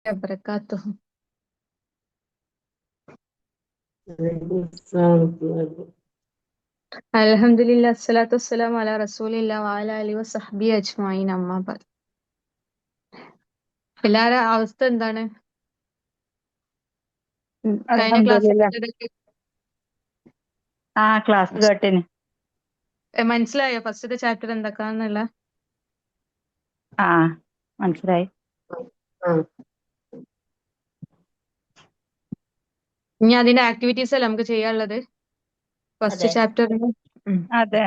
وبركاته. الحمد لله الصلاة والسلام على رسول الله وعلى آله وصحبه أجمعين أما بعد. എല്ലാരെ അവസ്ഥ എന്താണ്? കഴിഞ്ഞ ക്ലാസ്സിൽ അൽഹംദുലില്ലാ. ക്ലാസ് കേട്ടിന്. മനസ്സിലായോ ഫസ്റ്റത്തെ ചാപ്റ്റർ എന്തൊക്കെയാന്നുള്ള? മനസ്സിലായി. ഇനി അതിന്റെ ആക്ടിവിറ്റീസ് അല്ല നമുക്ക് ചെയ്യാനുള്ളത് ഫസ്റ്റ് അതെ. ചാപ്റ്ററിന്. അതെ.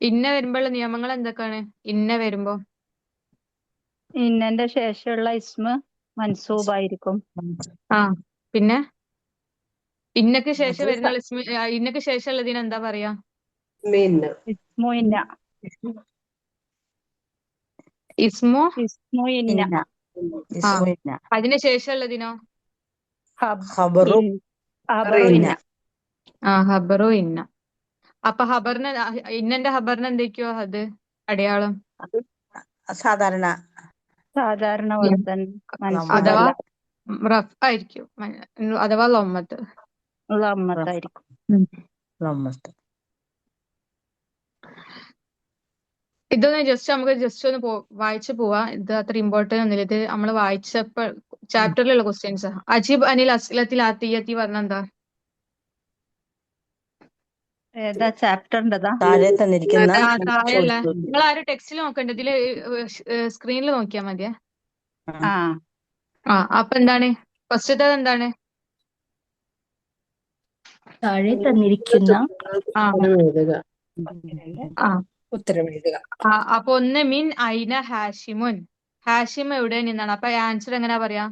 ഇന്ന വരുമ്പോഴുള്ള നിയമങ്ങൾ എന്തൊക്കെയാണ്? ഇന്ന വരുമ്പോ ഇന്നന്റെ ശേഷമുള്ള ഇസ്മ മൻസൂബായിരിക്കും. പിന്നെ ഇന്നക്ക് ശേഷം അത് വരുന്ന ഇന്നക്ക് ശേഷമുള്ളതിന് എന്താ പറയാ? ഇസ്മു ഇന്ന. ഇസ്മു ഇസ്മു ഇന്ന. അതിന് ശേഷമുള്ളതിനോ? ഖബറു ഇന്ന. ഹബറു ഇന്ന. അപ്പൊ ഹബറിന് ഇന്നന്റെ ഹബറിന് എന്തൊക്കെയോ അത് അടയാളം സാധാരണ വസ്തൻ അഥവാ മൻസൂബല്ല. റഫ് ആയിരിക്കും, അഥവാ ലൊമ്മത്ത്. ലമ്മത്തായിരിക്കും. ഇതൊന്ന് നമുക്ക് ഒന്ന് വായിച്ചു പോവാ. ഇത് അത്ര ഇമ്പോർട്ടന്റ് ഒന്നുമില്ല. ഇത് നമ്മൾ വായിച്ചപ്പോൾ ചാപ്റ്ററിലുള്ള ക്വസ്റ്റ്യൻസ്. അജീബ് അനിൽ അസ്ലത്തിൽ ആത്തിയത്തി പറഞ്ഞ എന്താ? ഏതാ ചാപ്റ്ററിൻ്റെതാ? താഴെ തന്നിരിക്കുന്ന താഴെയല്ല, നിങ്ങൾ ആരും ടെക്സ്റ്റിൽ നോക്കണ്ട, ഇതില് സ്ക്രീനിൽ നോക്കിയാൽ മതിയെ. അപ്പൊ എന്താണ് ഫസ്റ്റത്തെ? എന്താണ് താഴെ തന്നിരിക്കുന്ന ഉത്തരം എഴുതുക. അപ്പൊ ഒന്ന് മിൻ ഐന ഹാഷിമുൻ. ഹാഷിം എവിടെ നിന്നാണ്? അപ്പൊ ആൻസർ എങ്ങനെയാ പറയാ?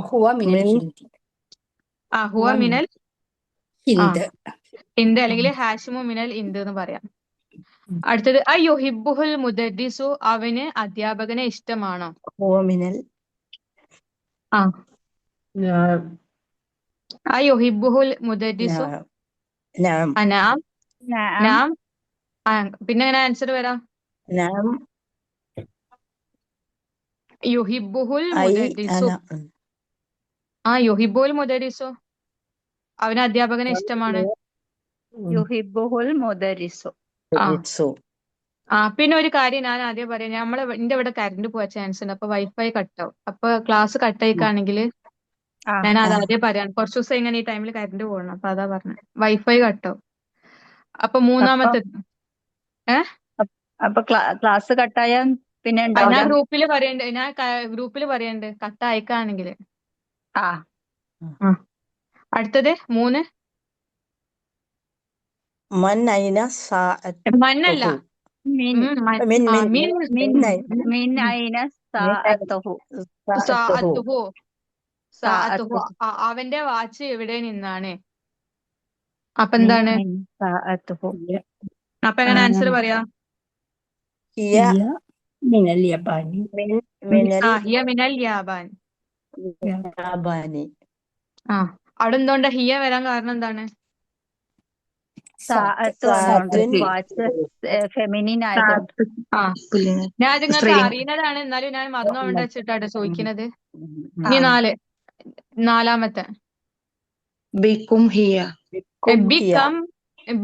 ഹുവ മിനൽ ഹിന്ദ്. ഹുവ മിനൽ ഹിന്ദ് ഹിന്ദ്, അല്ലെങ്കിൽ ഹാഷിമു മിനൽ ഹിന്ദ് എന്ന് പറയാം. അടുത്തത് അയ്യുഹിബ്ബുഹുൽ മുദർരിസു. അവന് അധ്യാപകനെ ഇഷ്ടമാണോ? ഹുവ മിനൽ അയ്യുഹിബ്ബുഹുൽ മുദർരിസു. നഅം. നഅം. നഅം. പിന്നെ എങ്ങനെ ആൻസർ വരാം? നഅം യുഹിബ്ബുഹുൽ മുദർരിസു. യുഹിബ്ബുൽ മുദർരിസു, അവന് അധ്യാപകനെ ഇഷ്ടമാണ്. യുഹിബ്ബുഹുൽ മുദരിസു. പിന്നെ ഒരു കാര്യം ഞാൻ ആദ്യം പറയാം. എന്റെ ഇവിടെ കറണ്ട് പോവാൻ ചാൻസ് ഉണ്ട്, അപ്പൊ വൈഫൈ കട്ടാവും. അപ്പൊ ക്ലാസ് കട്ടായിക്കാണെങ്കിൽ ഞാൻ അത് ആദ്യം പറയാം. കുറച്ചു ദിവസം ഇങ്ങനെ ഈ ടൈമിൽ കറണ്ട് പോകണം, അപ്പൊ അതാ പറഞ്ഞത് വൈഫൈ കട്ടാവും. അപ്പൊ മൂന്നാമത്തെ അപ്പൊ ക്ലാസ് കട്ടായ പിന്നെ ഞാൻ ഗ്രൂപ്പിൽ പറയണ്ട് കട്ട അയക്കാണെങ്കിൽ. അടുത്തത് 3. മന്നല്ല, മിൻ ഐന സഅത്തുഹു. സഅത്തുഹു. അവന്റെ വാച്ച് എവിടെ നിന്നാണ്? അപ്പൊ എന്താണ്? അപ്പൊ എങ്ങനെ ആൻസർ പറയാ? ഹിയ മിനൽ യബാനി. ഹിയ മിനൽ യാബാൻ. അവിടെ എന്തുകൊണ്ടാ ഹിയ വരാൻ കാരണം എന്താണ്? ഫെമിനിൻ ആയതുകൊണ്ട്. ഞാൻ നിങ്ങൾക്ക് അറിയുന്നതാണ്, എന്നാലും ഞാൻ മറന്നു കൊണ്ട് വെച്ചിട്ടാണ് ചോദിക്കുന്നത്. ഇനി 4. ബിക്കും ഹിയ.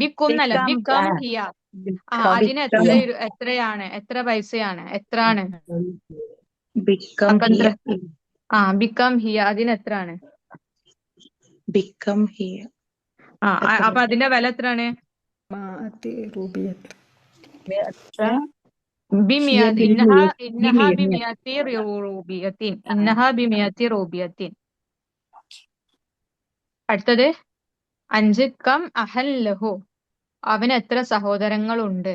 ബിക്കം എന്നല്ല, ബിക്കം ഹിയ. അതിന് എത്രയാണ്? എത്ര പൈസയാണ്? എത്രാണ്? ബിക്കം ഹിയ. ബിക്കം ഹിയ, അതിന് എത്രയാണ്? ബിക്കം ഹിയ. അപ്പൊ അതിന്റെ വില എത്രയാണ്? അടുത്തത് 5. കം അഹൽ ലഹു. അവന് എത്ര സഹോദരങ്ങളുണ്ട്?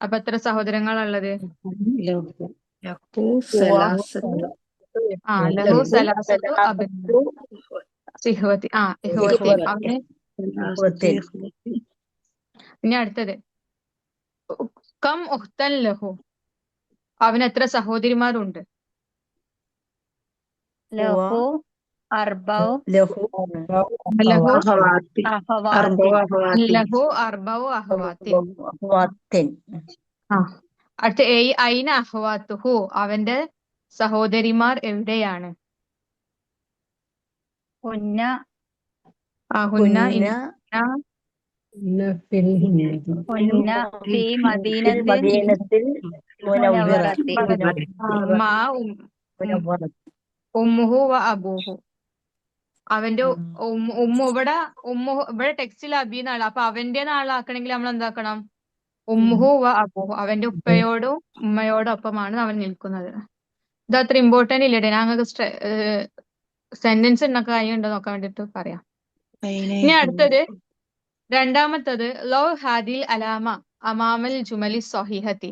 അപ്പൊ എത്ര സഹോദരങ്ങളുള്ളത്? ലഹു സലാസത്തു. ലഹു സലാസത്തു അബ്നാ. സിഹ്വത്തി. അവന്. ഇനി അടുത്തത് കം ഉഖ്തൻ ലഹു. അവന് എത്ര സഹോദരിമാരുണ്ട്? ലഹു അർബഉ അഹ്വാത്തിൻ. ആ അടുത്ത ഐന അഹ്വാത്തുഹു, അവന്റെ സഹോദരിമാർ എവിടെയാണ്? ഹുന്ന ഹുന്ന കുന്ന ഹുന്ന ഫി ഫിൽ മദീനത്തിൽ മദീനത്തിൽ മുനവ്വറത്തി. മാ ഉമ്മുഹു വ അബൂഹു, അവന്റെ ഇവിടെ ടെക്സ്റ്റിൽ അബീന്നാണ്. അപ്പൊ അവന്റെ നാളാക്കണമെങ്കിൽ നമ്മൾ എന്താക്കണം? ഉമ്മുഹു വ അബൂഹു, അവന്റെ ഉപ്പയോടും ഉമ്മയോടും ഒപ്പമാണ് അവൻ നിൽക്കുന്നത്. ഇത് അത്ര ഇമ്പോർട്ടന്റ് ഇല്ലടേ, ഞങ്ങൾക്ക് സെന്റൻസ് ഉണ്ടാക്കാൻ കഴിയുണ്ടോ നോക്കാൻ വേണ്ടിട്ട് പറയാം. ഇനി അടുത്തത് രണ്ടാമത്തത് ലോ ഹാദിൽ അലാമ അമാമൽ ജുമലി സഹിഹത്തി,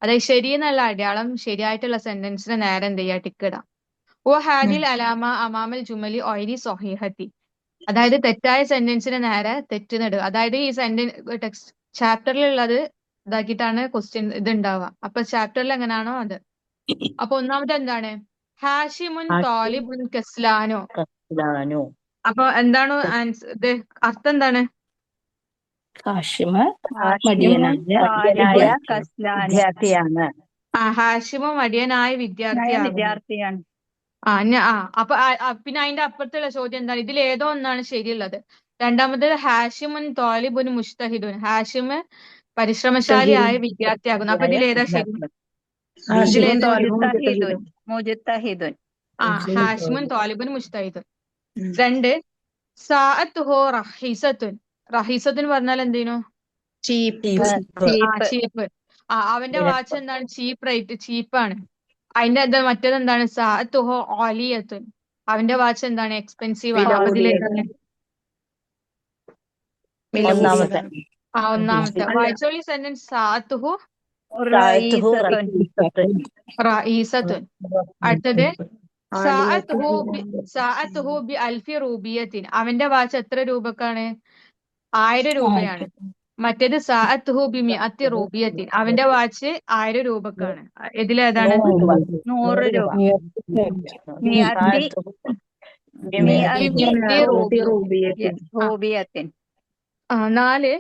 അതായത് ശരി എന്നുള്ള അടയാളം ശരിയായിട്ടുള്ള സെന്റൻസിന് നേരെ എന്ത് ചെയ്യുക? ടിക്കിടാം. ഓ ഹാദിൽ അലാമ അമാമൽ ജുമലി ഒയ്രി സഹിഹത്തി, അതായത് തെറ്റായ സെന്റൻസിന് നേരെ തെറ്റിനിടുക. അതായത് ഈ ടെക്സ്റ്റ് ചാപ്റ്ററിലുള്ളത് ഇതാക്കിയിട്ടാണ് ക്വസ്റ്റ്യൻ ഇത് ഉണ്ടാവുക. അപ്പൊ ചാപ്റ്ററിൽ എങ്ങനെയാണോ അത്. അപ്പൊ ഒന്നാമത്തെ എന്താണ്? ഹാഷിമുൻ താലിബുൻ കസ്ലാനോ. അപ്പൊ എന്താണ് ഇത് അർത്ഥം എന്താണ്? ഹാഷിമ് ഹാഷിമുൻ മടിയനായ താലിബുൻ കസ്ലാൻ, വിദ്യാർത്ഥിയാണ്. ഹാഷിമും മടിയനായ വിദ്യാർത്ഥിയാകുന്നു. വിദ്യാർത്ഥിയാണ്. അപ്പൊ പിന്നെ അതിന്റെ അപ്പുറത്തുള്ള ചോദ്യം എന്താണ്? ഇതിൽ ഏതോ ഒന്നാണ് ശരിയുള്ളത്. രണ്ടാമത് ഹാഷിമുൻ താലിബുൻ മുജ്തഹിദുൻ, ഹാഷിമ് പരിശ്രമശാലിയായ വിദ്യാർത്ഥിയാകുന്നു. അപ്പൊ ഇതിൽ ഏതാ ശരി? മുജ്തഹിദുൻ. ഹാഷിമുൻ താലിബുൻ മുജ്തഹിദുൻ. രണ്ട് സാഅത്തുഹു റഹീസത്തുൻ, റഹീസത്തുൻ പറഞ്ഞാൽ എന്തേനു? ചീപ്പ്. അവന്റെ വാച്ച് എന്താണ്? ചീപ്പ് റേറ്റ്, ചീപ്പാണ്. അതിന്റെ എന്താ മറ്റേത് എന്താണ്? സാഅത്തുഹു ആലിയത്തുൻ, അവന്റെ വാച്ച് എന്താണ്? എക്സ്പെൻസീവ് ആണ്. അപ്പൊ ഇതിലേതാണ്? ഒന്നാമത്തെ. വായിച്ചോളി സെന്റൻസ്. സാഅത്തുഹു റഈസത്തുൻ. അടുത്തത് സാഅത്തുഹു ബി അൽഫി റൂബിയത്തിൻ, അവന്റെ വാച്ച് എത്ര രൂപക്കാണ്? 1000 രൂപയാണ്. മറ്റേത് സാഅത്തുഹു ബി മിഅത്തി റൂബിയത്തിൻ, അവന്റെ വാച്ച് 1000 രൂപക്കാണ്. ഇതിലേതാണ്? 100 രൂപ. റൂബിയത്തിൻ. 4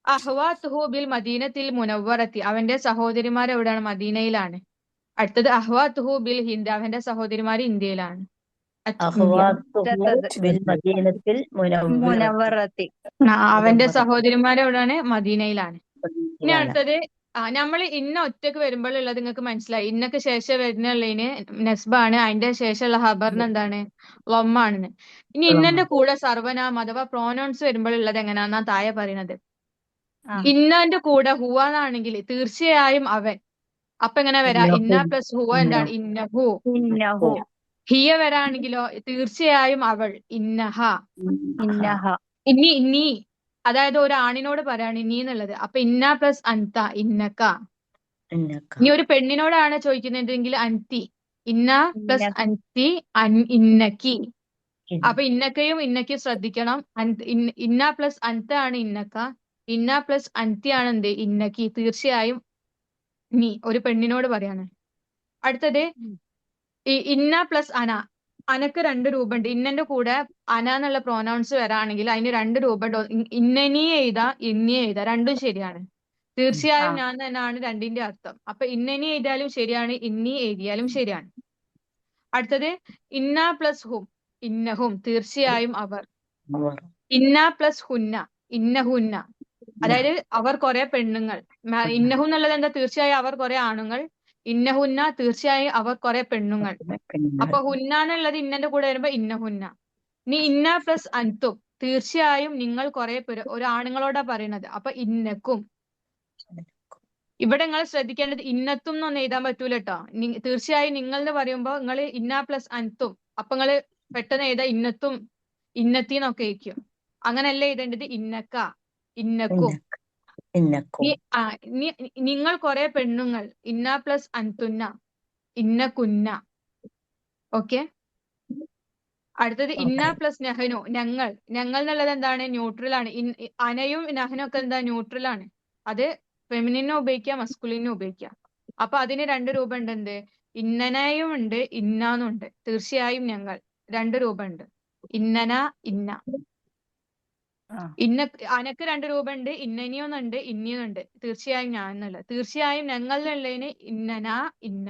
അഹ്വാത്തുഹു ബിൽ മദീനത്തിൽ മുനവ്വറത്തി, അവന്റെ സഹോദരിമാർ എവിടെയാണ്? മദീനയിലാണ്. അടുത്തത് അഹ്വാത്തുഹു ബിൽ ഹിന്ദ്, അവന്റെ സഹോദരിമാർ ഇന്ത്യയിലാണ്. മുനവ്വറത്തി, അവന്റെ സഹോദരിമാർ എവിടെയാണ്? മദീനയിലാണ്. ഇനി അടുത്തത് നമ്മൾ ഇന്ന ഒറ്റക്ക് വരുമ്പോഴുള്ളത് നിങ്ങൾക്ക് മനസ്സിലായി. ഇന്നക്ക് ശേഷം വരുന്നുള്ളതിന് നെസ്ബാണ്, അതിന്റെ ശേഷമുള്ള ഹബറിന് എന്താണ്? ലൊമ്മാണെന്ന്. ഇനി ഇന്നന്റെ കൂടെ സർവനാമം അഥവാ പ്രോനൗൺസ് വരുമ്പോഴുള്ളത് എങ്ങനെയാന്നാ താഴെ പറയുന്നത്. ഇന്നന്റെ കൂടെ ഹുവാന്നാണെങ്കിൽ തീർച്ചയായും അവൻ. അപ്പൊ എങ്ങനെ വരാ? ഇന്ന പ്ലസ് ഹുവ എന്താണ്? ഇന്നഹു. ഹിയ വരാണെങ്കിലോ തീർച്ചയായും അവൾ, ഇന്നഹ. ഇനി നീ, അതായത് ഒരു ആണിനോട് പറയാണ് നീ എന്നുള്ളത്. അപ്പൊ ഇന്ന പ്ലസ് അൻത, ഇന്നക്ക. ഇനി ഒരു പെണ്ണിനോടാണ് ചോദിക്കുന്നതെങ്കിൽ അൻതി, ഇന്ന പ്ലസ് അൻതി ഇന്നക്കി. അപ്പൊ ഇന്നക്കയും ഇന്നക്കും ശ്രദ്ധിക്കണം. ഇന്ന പ്ലസ് അൻത ആണ് ഇന്നക്ക, ഇന്ന പ്ലസ് അൻതി ആണ് എന്ത്? ഇന്നക്കി. തീർച്ചയായും നീ ഒരു പെണ്ണിനോട് പറയാണ്. അടുത്തത് ഇന്ന പ്ലസ് അന, അനക്ക് 2 രൂപ ഉണ്ട്. ഇന്നന്റെ കൂടെ അന എന്നുള്ള പ്രോനൗൺസ് വരാണെങ്കിൽ അതിന് 2 രൂപ ഉണ്ട്. ഇന്നനി എഴുതാ, ഇന്നി എഴുതാ, രണ്ടും ശരിയാണ്. തീർച്ചയായും ഞാൻ തന്നെയാണ് രണ്ടിന്റെ അർത്ഥം. അപ്പൊ ഇന്നനി എഴുതിയാലും ശരിയാണ്, ഇന്നി എഴുതിയാലും ശരിയാണ്. അടുത്തത് ഇന്ന പ്ലസ് ഹും, ഇന്നഹും, തീർച്ചയായും അവർ. ഇന്ന പ്ലസ് ഹുന്ന, ഇന്നഹുന്ന, അതായത് അവർ കുറെ പെണ്ണുങ്ങൾ. ഇന്നഹു എന്നുള്ളത് എന്താ? തീർച്ചയായും അവർ കുറെ ആണുങ്ങൾ. ഇന്നഹുന്ന, തീർച്ചയായും അവർ കുറെ പെണ്ണുങ്ങൾ. അപ്പൊ ഹുന്ന എന്നുള്ളത് ഇന്നന്റെ കൂടെ വരുമ്പോ ഇന്നഹുന്ന. ഇനി ഇന്ന പ്ലസ് അൻതും, തീർച്ചയായും നിങ്ങൾ കുറെ പേര്, ഒരു ആണുങ്ങളോടാ പറയുന്നത്. അപ്പൊ ഇന്നക്കും. ഇവിടെ നിങ്ങൾ ശ്രദ്ധിക്കേണ്ടത് ഇന്നത്തും എന്നൊന്നും എഴുതാൻ പറ്റൂല കേട്ടോ. തീർച്ചയായും നിങ്ങൾ എന്ന് പറയുമ്പോ നിങ്ങൾ ഇന്ന പ്ലസ് അൻതും, അപ്പൊ നിങ്ങള് പെട്ടെന്ന് എഴുതാ ഇന്നത്തും ഇന്നത്തിന്നൊക്കെ ഇരിക്കും. അങ്ങനെയല്ല എഴുതേണ്ടത്. ഇന്നക്ക, ഇന്നക്കും. നിങ്ങൾ കുറെ പെണ്ണുങ്ങൾ, ഇന്ന പ്ലസ് അൻതുന്ന, ഇന്നകുന്ന. ഓക്കെ. അടുത്തത് ഇന്ന പ്ലസ് നെഹനു, ഞങ്ങൾ. ഞങ്ങൾ എന്നുള്ളത് എന്താണ്? ന്യൂട്രൽ ആണ്. അനയും നഹനും ഒക്കെ എന്താ? ന്യൂട്രൽ ആണ്. അത് ഫെമിനിനും ഉപയോഗിക്കാം, മസ്കുലിനും ഉപയോഗിക്കാം. അപ്പൊ അതിന് 2 രൂപ ഉണ്ട്. എന്ത്? ഇന്നനയും ഉണ്ട്, ഇന്നാന്നും ഉണ്ട്. തീർച്ചയായും ഞങ്ങൾ, 2 രൂപ ഉണ്ട്. ഇന്നന, ഇന്ന. ആ അനക്ക് 2 രൂപയുണ്ട്, ഇന്നനിയൊന്നുണ്ട്, ഇന്നിയുന്നുണ്ട്. തീർച്ചയായും ഞാൻ എന്നുള്ളത്. തീർച്ചയായും ഞങ്ങൾ എന്നുള്ളതിന് ഇന്നനാ, ഇന്ന.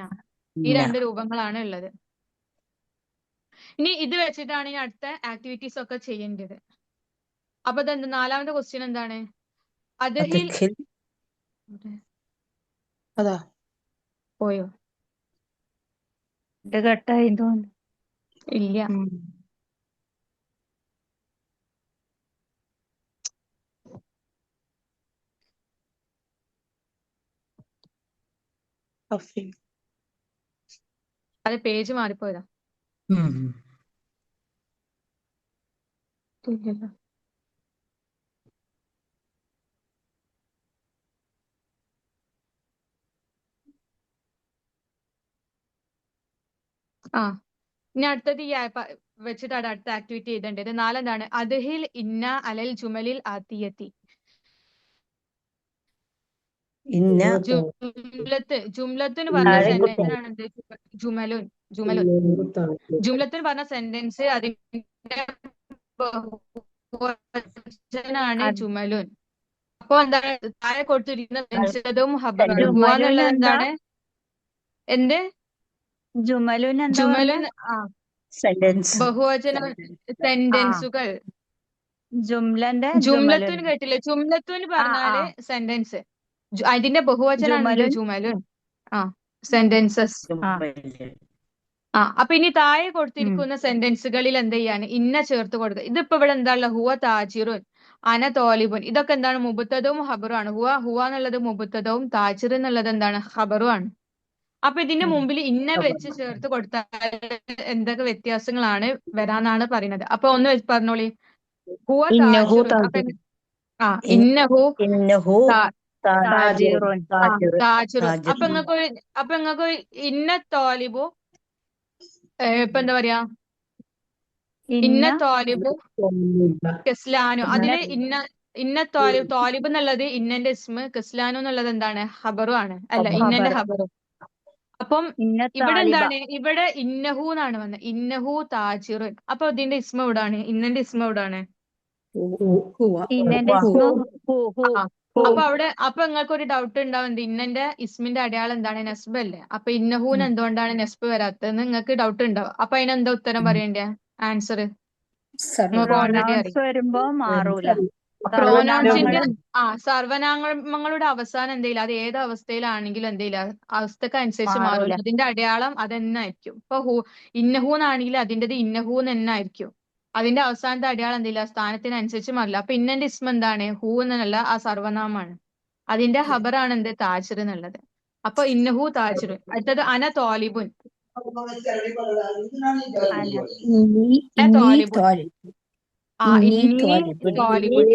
ഈ ഇന്ന 2 രൂപങ്ങളാണ് ഉള്ളത്. ഇനി ഇത് വെച്ചിട്ടാണ് ഇനി അടുത്ത ആക്ടിവിറ്റീസ് ഒക്കെ ചെയ്യേണ്ടത്. അപ്പൊ ഇതെന്ത് 4ാമത്തെ ക്വസ്റ്റ്യൻ എന്താണ്? അദ്ഹിൽ അദ്ഖിൽ അതാ പോയോ? ഇത് കട്ടായി തോന്നുന്നു. ഇല്ല. കഫി അത് പേജ് മാറിപ്പോയതാ. ഇല്ലല്ലോ. ആ ഇനി അടുത്തത് ഈ വെച്ചിട്ടാണ് അടുത്ത ആക്ടിവിറ്റി ചെയ്തേണ്ടത്. 4 എന്താണ്? അദ്ഹിൽ ഇന്ന അലൽ ജുമലിൽ ആത്തിയത്തി. ഇന്ന ജുംലത്തിന് പറഞ്ഞ താഴെ സെന്റൻസ് ആണ് എന്ത്? ജുമലുൻ. ജുംലത്തിന് പറഞ്ഞ സെന്റൻസ് അതിന്റെ ബഹുവചനാണ് അത് ജുമലുൻ. അപ്പൊ എന്താണ് താഴെ കൊടുത്തിരിക്കുന്ന വെൻസതും ഹബറാണ്. ഹുവ ജുമലുൻ എന്നുള്ളത് എന്താ? എന്താണ്? എന്ത്? ജുമലുൻ എന്താ ജുമലുൻ സെന്റൻസ് ബഹുവചന സെന്റൻസുകൾ. ജുംലന്റെ ജുംലത്തുൻ ജുമലുൻ. കേട്ടില്ലേ? ജുംലത്തുൻ ആ പറഞ്ഞാല് സെന്റൻസ്. അതിന്റെ ബഹുവചനാണ് എന്ത്? ജുമലുൻ. ജുമലുൻ. സെന്റൻസസ്. അപ്പൊ ഇനി താഴെ കൊടുത്തിരിക്കുന്ന സെന്റൻസുകളിൽ എന്ത് ചെയ്യാണ്? ഇന്ന ചേർത്ത് കൊടുക്കുക. ഇതിപ്പോ ഇവിടെ എന്താ ഉള്ളത്? ഹുവ താജിറുൻ, അന തോലിബുൻ. ഇതൊക്കെ എന്താണ്? മുബത്തദവും ഹബറും ആണ്. ഹുവ എന്നുള്ളത് മുബത്തദവും താജിർ എന്നുള്ളത് എന്താണ്? ഹബറും ആണ്. അപ്പൊ ഇതിന്റെ മുമ്പിൽ ഇന്ന വെച്ച് ചേർത്ത് കൊടുത്താൽ എന്തൊക്കെ വ്യത്യാസങ്ങളാണ് വരാന്നാണ് പറയുന്നത്. അപ്പൊ ഒന്ന് പറഞ്ഞോളി. ഹുവ ഇന്നഹു താജിറുൻ. അപ്പൊ ഇന്നഹു ഇന്നഹു താജിറുൻ. താജിറുൻ. അപ്പൊ നിങ്ങൾക്ക് ഇന്ന തോലിബു ഇപ്പൊ എന്താ പറയാ? ഇന്ന തോലിബു കെസ്ലാനു. അതില് ഇന്ന തോലിബ് എന്നുള്ളത് ഇന്നന്റെ ഇസ്മ, കെസ്ലാനു എന്നുള്ളത് എന്താണ്? ഹബറും ആണ്. അല്ല, ഇന്നന്റെ ഹബറും. അപ്പം ഇന്ന ഇവിടെ താലിബ. എന്താണ്? ഇവിടെ ഇന്നഹു എന്നാണ് വന്നത്. ഇന്നഹു താജിറുൻ. അപ്പൊ ഇതിന്റെ ഇസ്മ എവിടാണ്? ഇന്നന്റെ ഇസ്മ എവിടാണ്? ഇന്നന്റെ ഇസ്മു ഹു ഹു. അപ്പൊ നിങ്ങൾക്ക് ഒരു ഡൗട്ട് ഉണ്ടാവും. എന്ത്? ഇന്നന്റെ ഇസ്മിന്റെ അടയാളം എന്താണ്? നെസ്ബ് അല്ലേ? അപ്പൊ ഇന്നഹൂന് എന്തുകൊണ്ടാണ് നെസ്ബ് വരാത്തത് നിങ്ങൾക്ക് ഡൗട്ട് ഉണ്ടാവും. അപ്പൊ അതിനെന്താ ഉത്തരം പറയണ്ടേ? ആൻസർ നിങ്ങൾക്ക് ഓൾറെഡി പ്രൊനൗൺസ് അറിയാം. വരുമ്പോ മാറൂല. പ്രോനൗൺസിന്റെ സർവനാമങ്ങൾ സർവനാമങ്ങളുടെ അവസാനം എന്തെയില്ല, അത് ഏത് അവസ്ഥയിലാണെങ്കിലും എന്തെയില്ല, അവസ്ഥക്ക് അനുസരിച്ച് മാറൂല. മാറൂല. അതിന്റെ അടയാളം അതെന്നായിരിക്കും. ഇപ്പൊ ഇന്നഹൂന്നാണെങ്കിൽ അതിൻ്റെത് ഇന്നഹൂന്ന് എന്നായിരിക്കും. അതിന്റെ അവസാനത്തെ അടയാളം എന്തെയില്ല, സ്ഥാനത്തിനനുസരിച്ച് മാറില്ല. അപ്പൊ ഇന്നന്റെ ഇസ്മ എന്താണ്? ഹൂ എന്നുള്ള ആ സർവനാമാണ്. അതിന്റെ ഹബറാണ് എന്ത്? താജിർ എന്നുള്ളത്. അപ്പൊ ഇന്നഹു താജിറുൻ. അടുത്തത് അന തോലിബുൻ. തോലിബുൻ.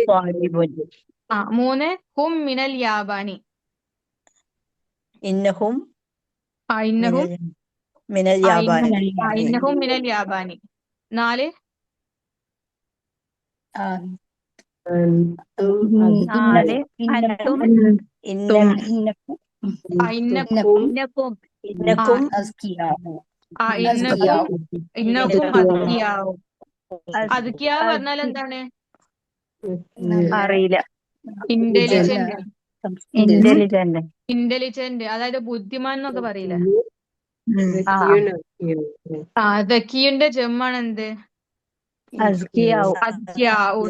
3 ഹും മിനൽ യാബാനി. ഇന്നഹും ഇന്നഹും മിനൽ യാബാനി. ഇന്നഹും മിനൽ യാബാനി. 4 അൻതും ഇന്നക്കും അദ്കിയാവും. അദ്കിയാവ് പറഞ്ഞാൽ എന്താണ്? അറിയില്ല. ഇന്റലിജന്റ്, അതായത് ബുദ്ധിമാൻ എന്നൊക്കെ പറയില്ലേ? ദക്കിയുടെ ജമ്മാണ് എന്ത്? അദ്കിയാവു.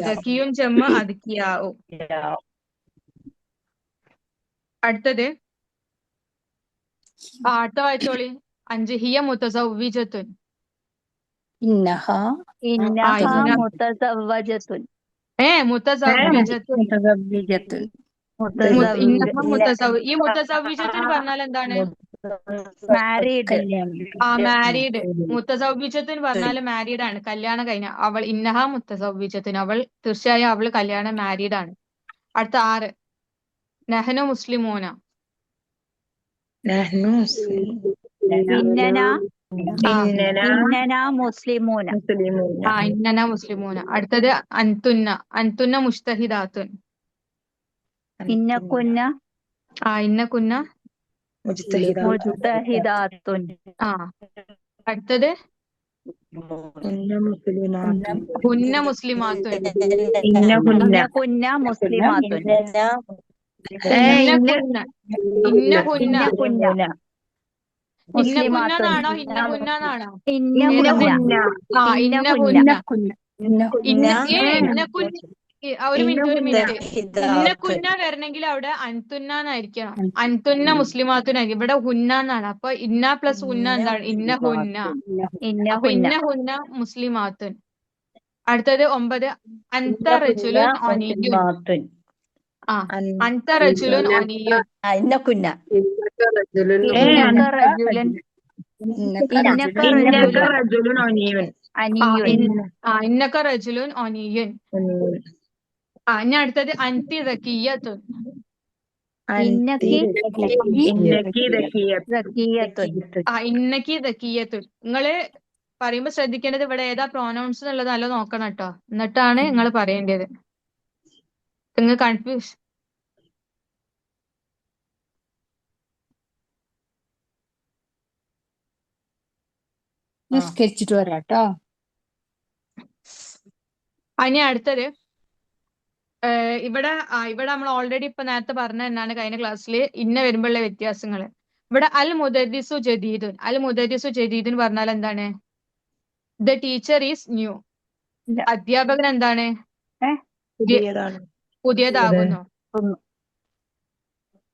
ദക്കിയും ജമ്മ അദ്കിയാവു. അടുത്തത് ആട്ടോ വായിച്ചോളി. 5 ഹിയ മുതസവ്വിജത്തുൻ. ഇന്നഹാ മുതസവ്വജത്തുൻ. മുതസവ്വിജത്തുൻ. ഈ മുതസവ്വിജത്തുൻ പറഞ്ഞാൽ എന്താണ്? മാരീഡ്. മുത്തസവ്വിജത്തുൻ പറഞ്ഞാൽ മാരീഡ് ആണ്, കല്യാണം കഴിഞ്ഞ. അവൾ ഇന്നഹ മുത്തസവ്വിജത്തുൻ. അവൾ തീർച്ചയായും അവൾ കല്യാണം മാരീഡ് ആണ്. അടുത്ത 6 നഹ്നു മുസ്ലിമൂന. ഇന്നനാ മുസ്ലിമൂന. ഇന്നന മുസ്ലിമൂന. അടുത്തത് അൻതുന്ന മുജ്തഹിദാത്തുൻ. ഇന്നകുന്ന മുജ്തഹിദാത്തുൻ. അടുത്തത് إن مسلمات ഹുന്ന മുസ്ലിമാത്തുൻ. إنهن ഇന്ന കുന്ന മുസ്ലിമാത്തുൻ. إننا ഇന്ന إن കുന്ന ഇന്ന കുന്ന ഇന്ന കുന്ന إننا ഇന്ന കുന്ന മുസ്ലിമാത്തുൻ. എന്നാണോ ഇന്ന കുന്ന എന്നാണോ? ഇന്ന ഏതാ? കുന്ന إنهن ആ ഇന്ന ഇന്ന കുന്ന കുന്ന إنهن ഇന്ന إنهن ഇന്ന കുന്ന ഒരു മിനിറ്റ് ഒരു മിനിറ്റ്. ഇന്ന زاهدات കുന്ന വരണമെങ്കിൽ അവിടെ അൻതുന്ന എന്നായിരിക്കണം. അൻതുന്ന മുസ്ലിമാത്തുനായിരിക്കും. ഇവിടെ ഹുന്ന എന്നാണ്. അപ്പൊ ഇന്ന പ്ലസ് ഹുന്ന إن എന്താണ്? ഇന്ന ഹുന്ന. ഇന്ന അപ്പൊ കുന്ന ഇന്ന ഹുന്ന മുസ്ലിമാത്തുൻ. അടുത്തത് 9 അൻത إنهن റജുലുൻ ഒനിയുൻ. مسلمات ആ أن അൻത റജുലുൻ ഒനിയുൻ. إن كنا إنك رجل ഇന്നക റജുലൻ إنك ഇന്നക رجل إنك റജുലൻ رجل عنيف ആ അനിയുൻ. ഇന്നക റജുലുൻ ഒനിയുൻ. ഇനി അടുത്തത് അൻതി ദക്കിയത്തുൻ. أنت ഇന്നക്കി إنك ذكية സക്കിയത്തുൻ. ഇന്നക്കി ദക്കിയത്തുൻ. നിങ്ങള് പറയുമ്പോ ശ്രദ്ധിക്കേണ്ടത് ഇവിടെ ഏതാ പ്രോനൗൺസ് എന്നുള്ളത് നല്ല നോക്കണം കേട്ടോ. എന്നിട്ടാണ് നിങ്ങൾ പറയേണ്ടത്. നിങ്ങൾ കൺഫ്യൂസ്. നിസ്കരിച്ചിട്ട് വരാട്ടോ. ഇനി അടുത്തത് ഇവിടെ ഇവിടെ നമ്മൾ ഓൾറെഡി ഇപ്പൊ നേരത്തെ പറഞ്ഞ തന്നെയാണ് കഴിഞ്ഞ ക്ലാസ്സിൽ ഇന്ന വരുമ്പോഴുള്ള വ്യത്യാസങ്ങൾ. ഇവിടെ അൽ മുദരിസു ജദീദുൻ. അൽ മുദരിസു ജദീദുൻ പറഞ്ഞാൽ എന്താണ്? The teacher is new. ഇല്ല. അധ്യാപകൻ എന്താണ്? പുതിയതാണ് പുതിയതാകുന്നു.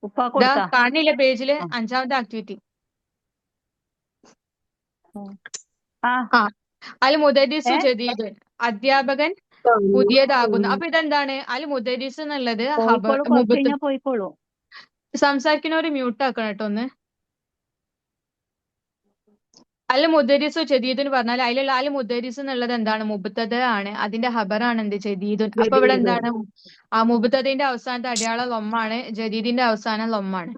ഉപ്പ കൊടുത്ത കാണില്ല പേജില് 5ാമത്തെ ആക്ടിവിറ്റി. അൽ മുദരിസു ജദീദുൻ. അധ്യാപകൻ പുതിയതാകുന്നു. അപ്പൊ ഇതെന്താണ്? അൽ മുദരിസ് എന്നുള്ളത് പോയിക്കോളൂ, കുറച്ച് കഴിഞ്ഞാ പോയിക്കോളൂ. സംസാരിക്കുന്നവര് മ്യൂട്ട് ആക്കണം കേട്ടോ ഒന്ന്. അൽ മുദരിസു ജദീദുൻ പറഞ്ഞാൽ അതിലുള്ള അൽ മുദരിസ് എന്നുള്ളത് എന്താണ്? മുബ്തദ ആണ്. അതിന്റെ ഹബറാണ് എന്ത്? ജദീദുൻ. അപ്പൊ ഇവിടെ എന്താണ്? ആ മുബ്തദിന്റെ അവസാനത്തെ അടയാളം ലൊമ്മാണ്, ജദീദിന്റെ അവസാനം ലൊമ്മാണ്.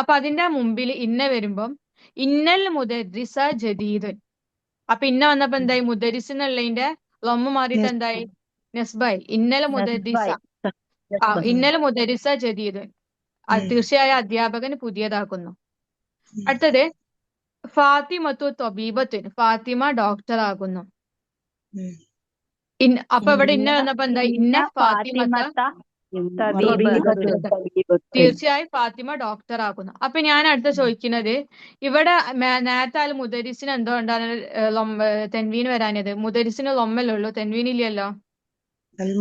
അപ്പൊ അതിന്റെ മുമ്പിൽ ഇന്ന വരുമ്പം ഇന്നൽ മുദരിസ ജദീദുൻ. അപ്പൊ ഇന്ന വന്നപ്പോ എന്തായി? മുദരിസ് എന്നുള്ളതിന്റെ ലൊമ്മ മാറിയിട്ട് എന്തായി? നസ്ബായി. ഇന്നൽ മുദരിസ. ഇന്നൽ മുദരിസ ജദീദുൻ. തീർച്ചയായും അധ്യാപകൻ പുതിയതാക്കുന്നു. അടുത്തത് ഫാത്തിമത്തു തൊബീബത്തുൻ. ഫാത്തിമ ഡോക്ടർ ആകുന്നു. അപ്പൊ ഇവിടെ ഇന്ന വന്നപ്പോ എന്തായി? ഇന്ന ഫാത്തിമത്ത തീർച്ചയായും ഫാത്തിമ ഡോക്ടർ ആകുന്നു. അപ്പൊ ഞാൻ അടുത്ത ചോദിക്കുന്നത്, ഇവിടെ നേരത്തെ അൽ മുദരിസിന് എന്തോ ഉണ്ടാണ് തെൻവീൻ വരാനത്? മുദരിസിന് ലൊമ്മല്ലുള്ളൂ, തെൻവീൻ ഇല്ലല്ലോ. അവിടെ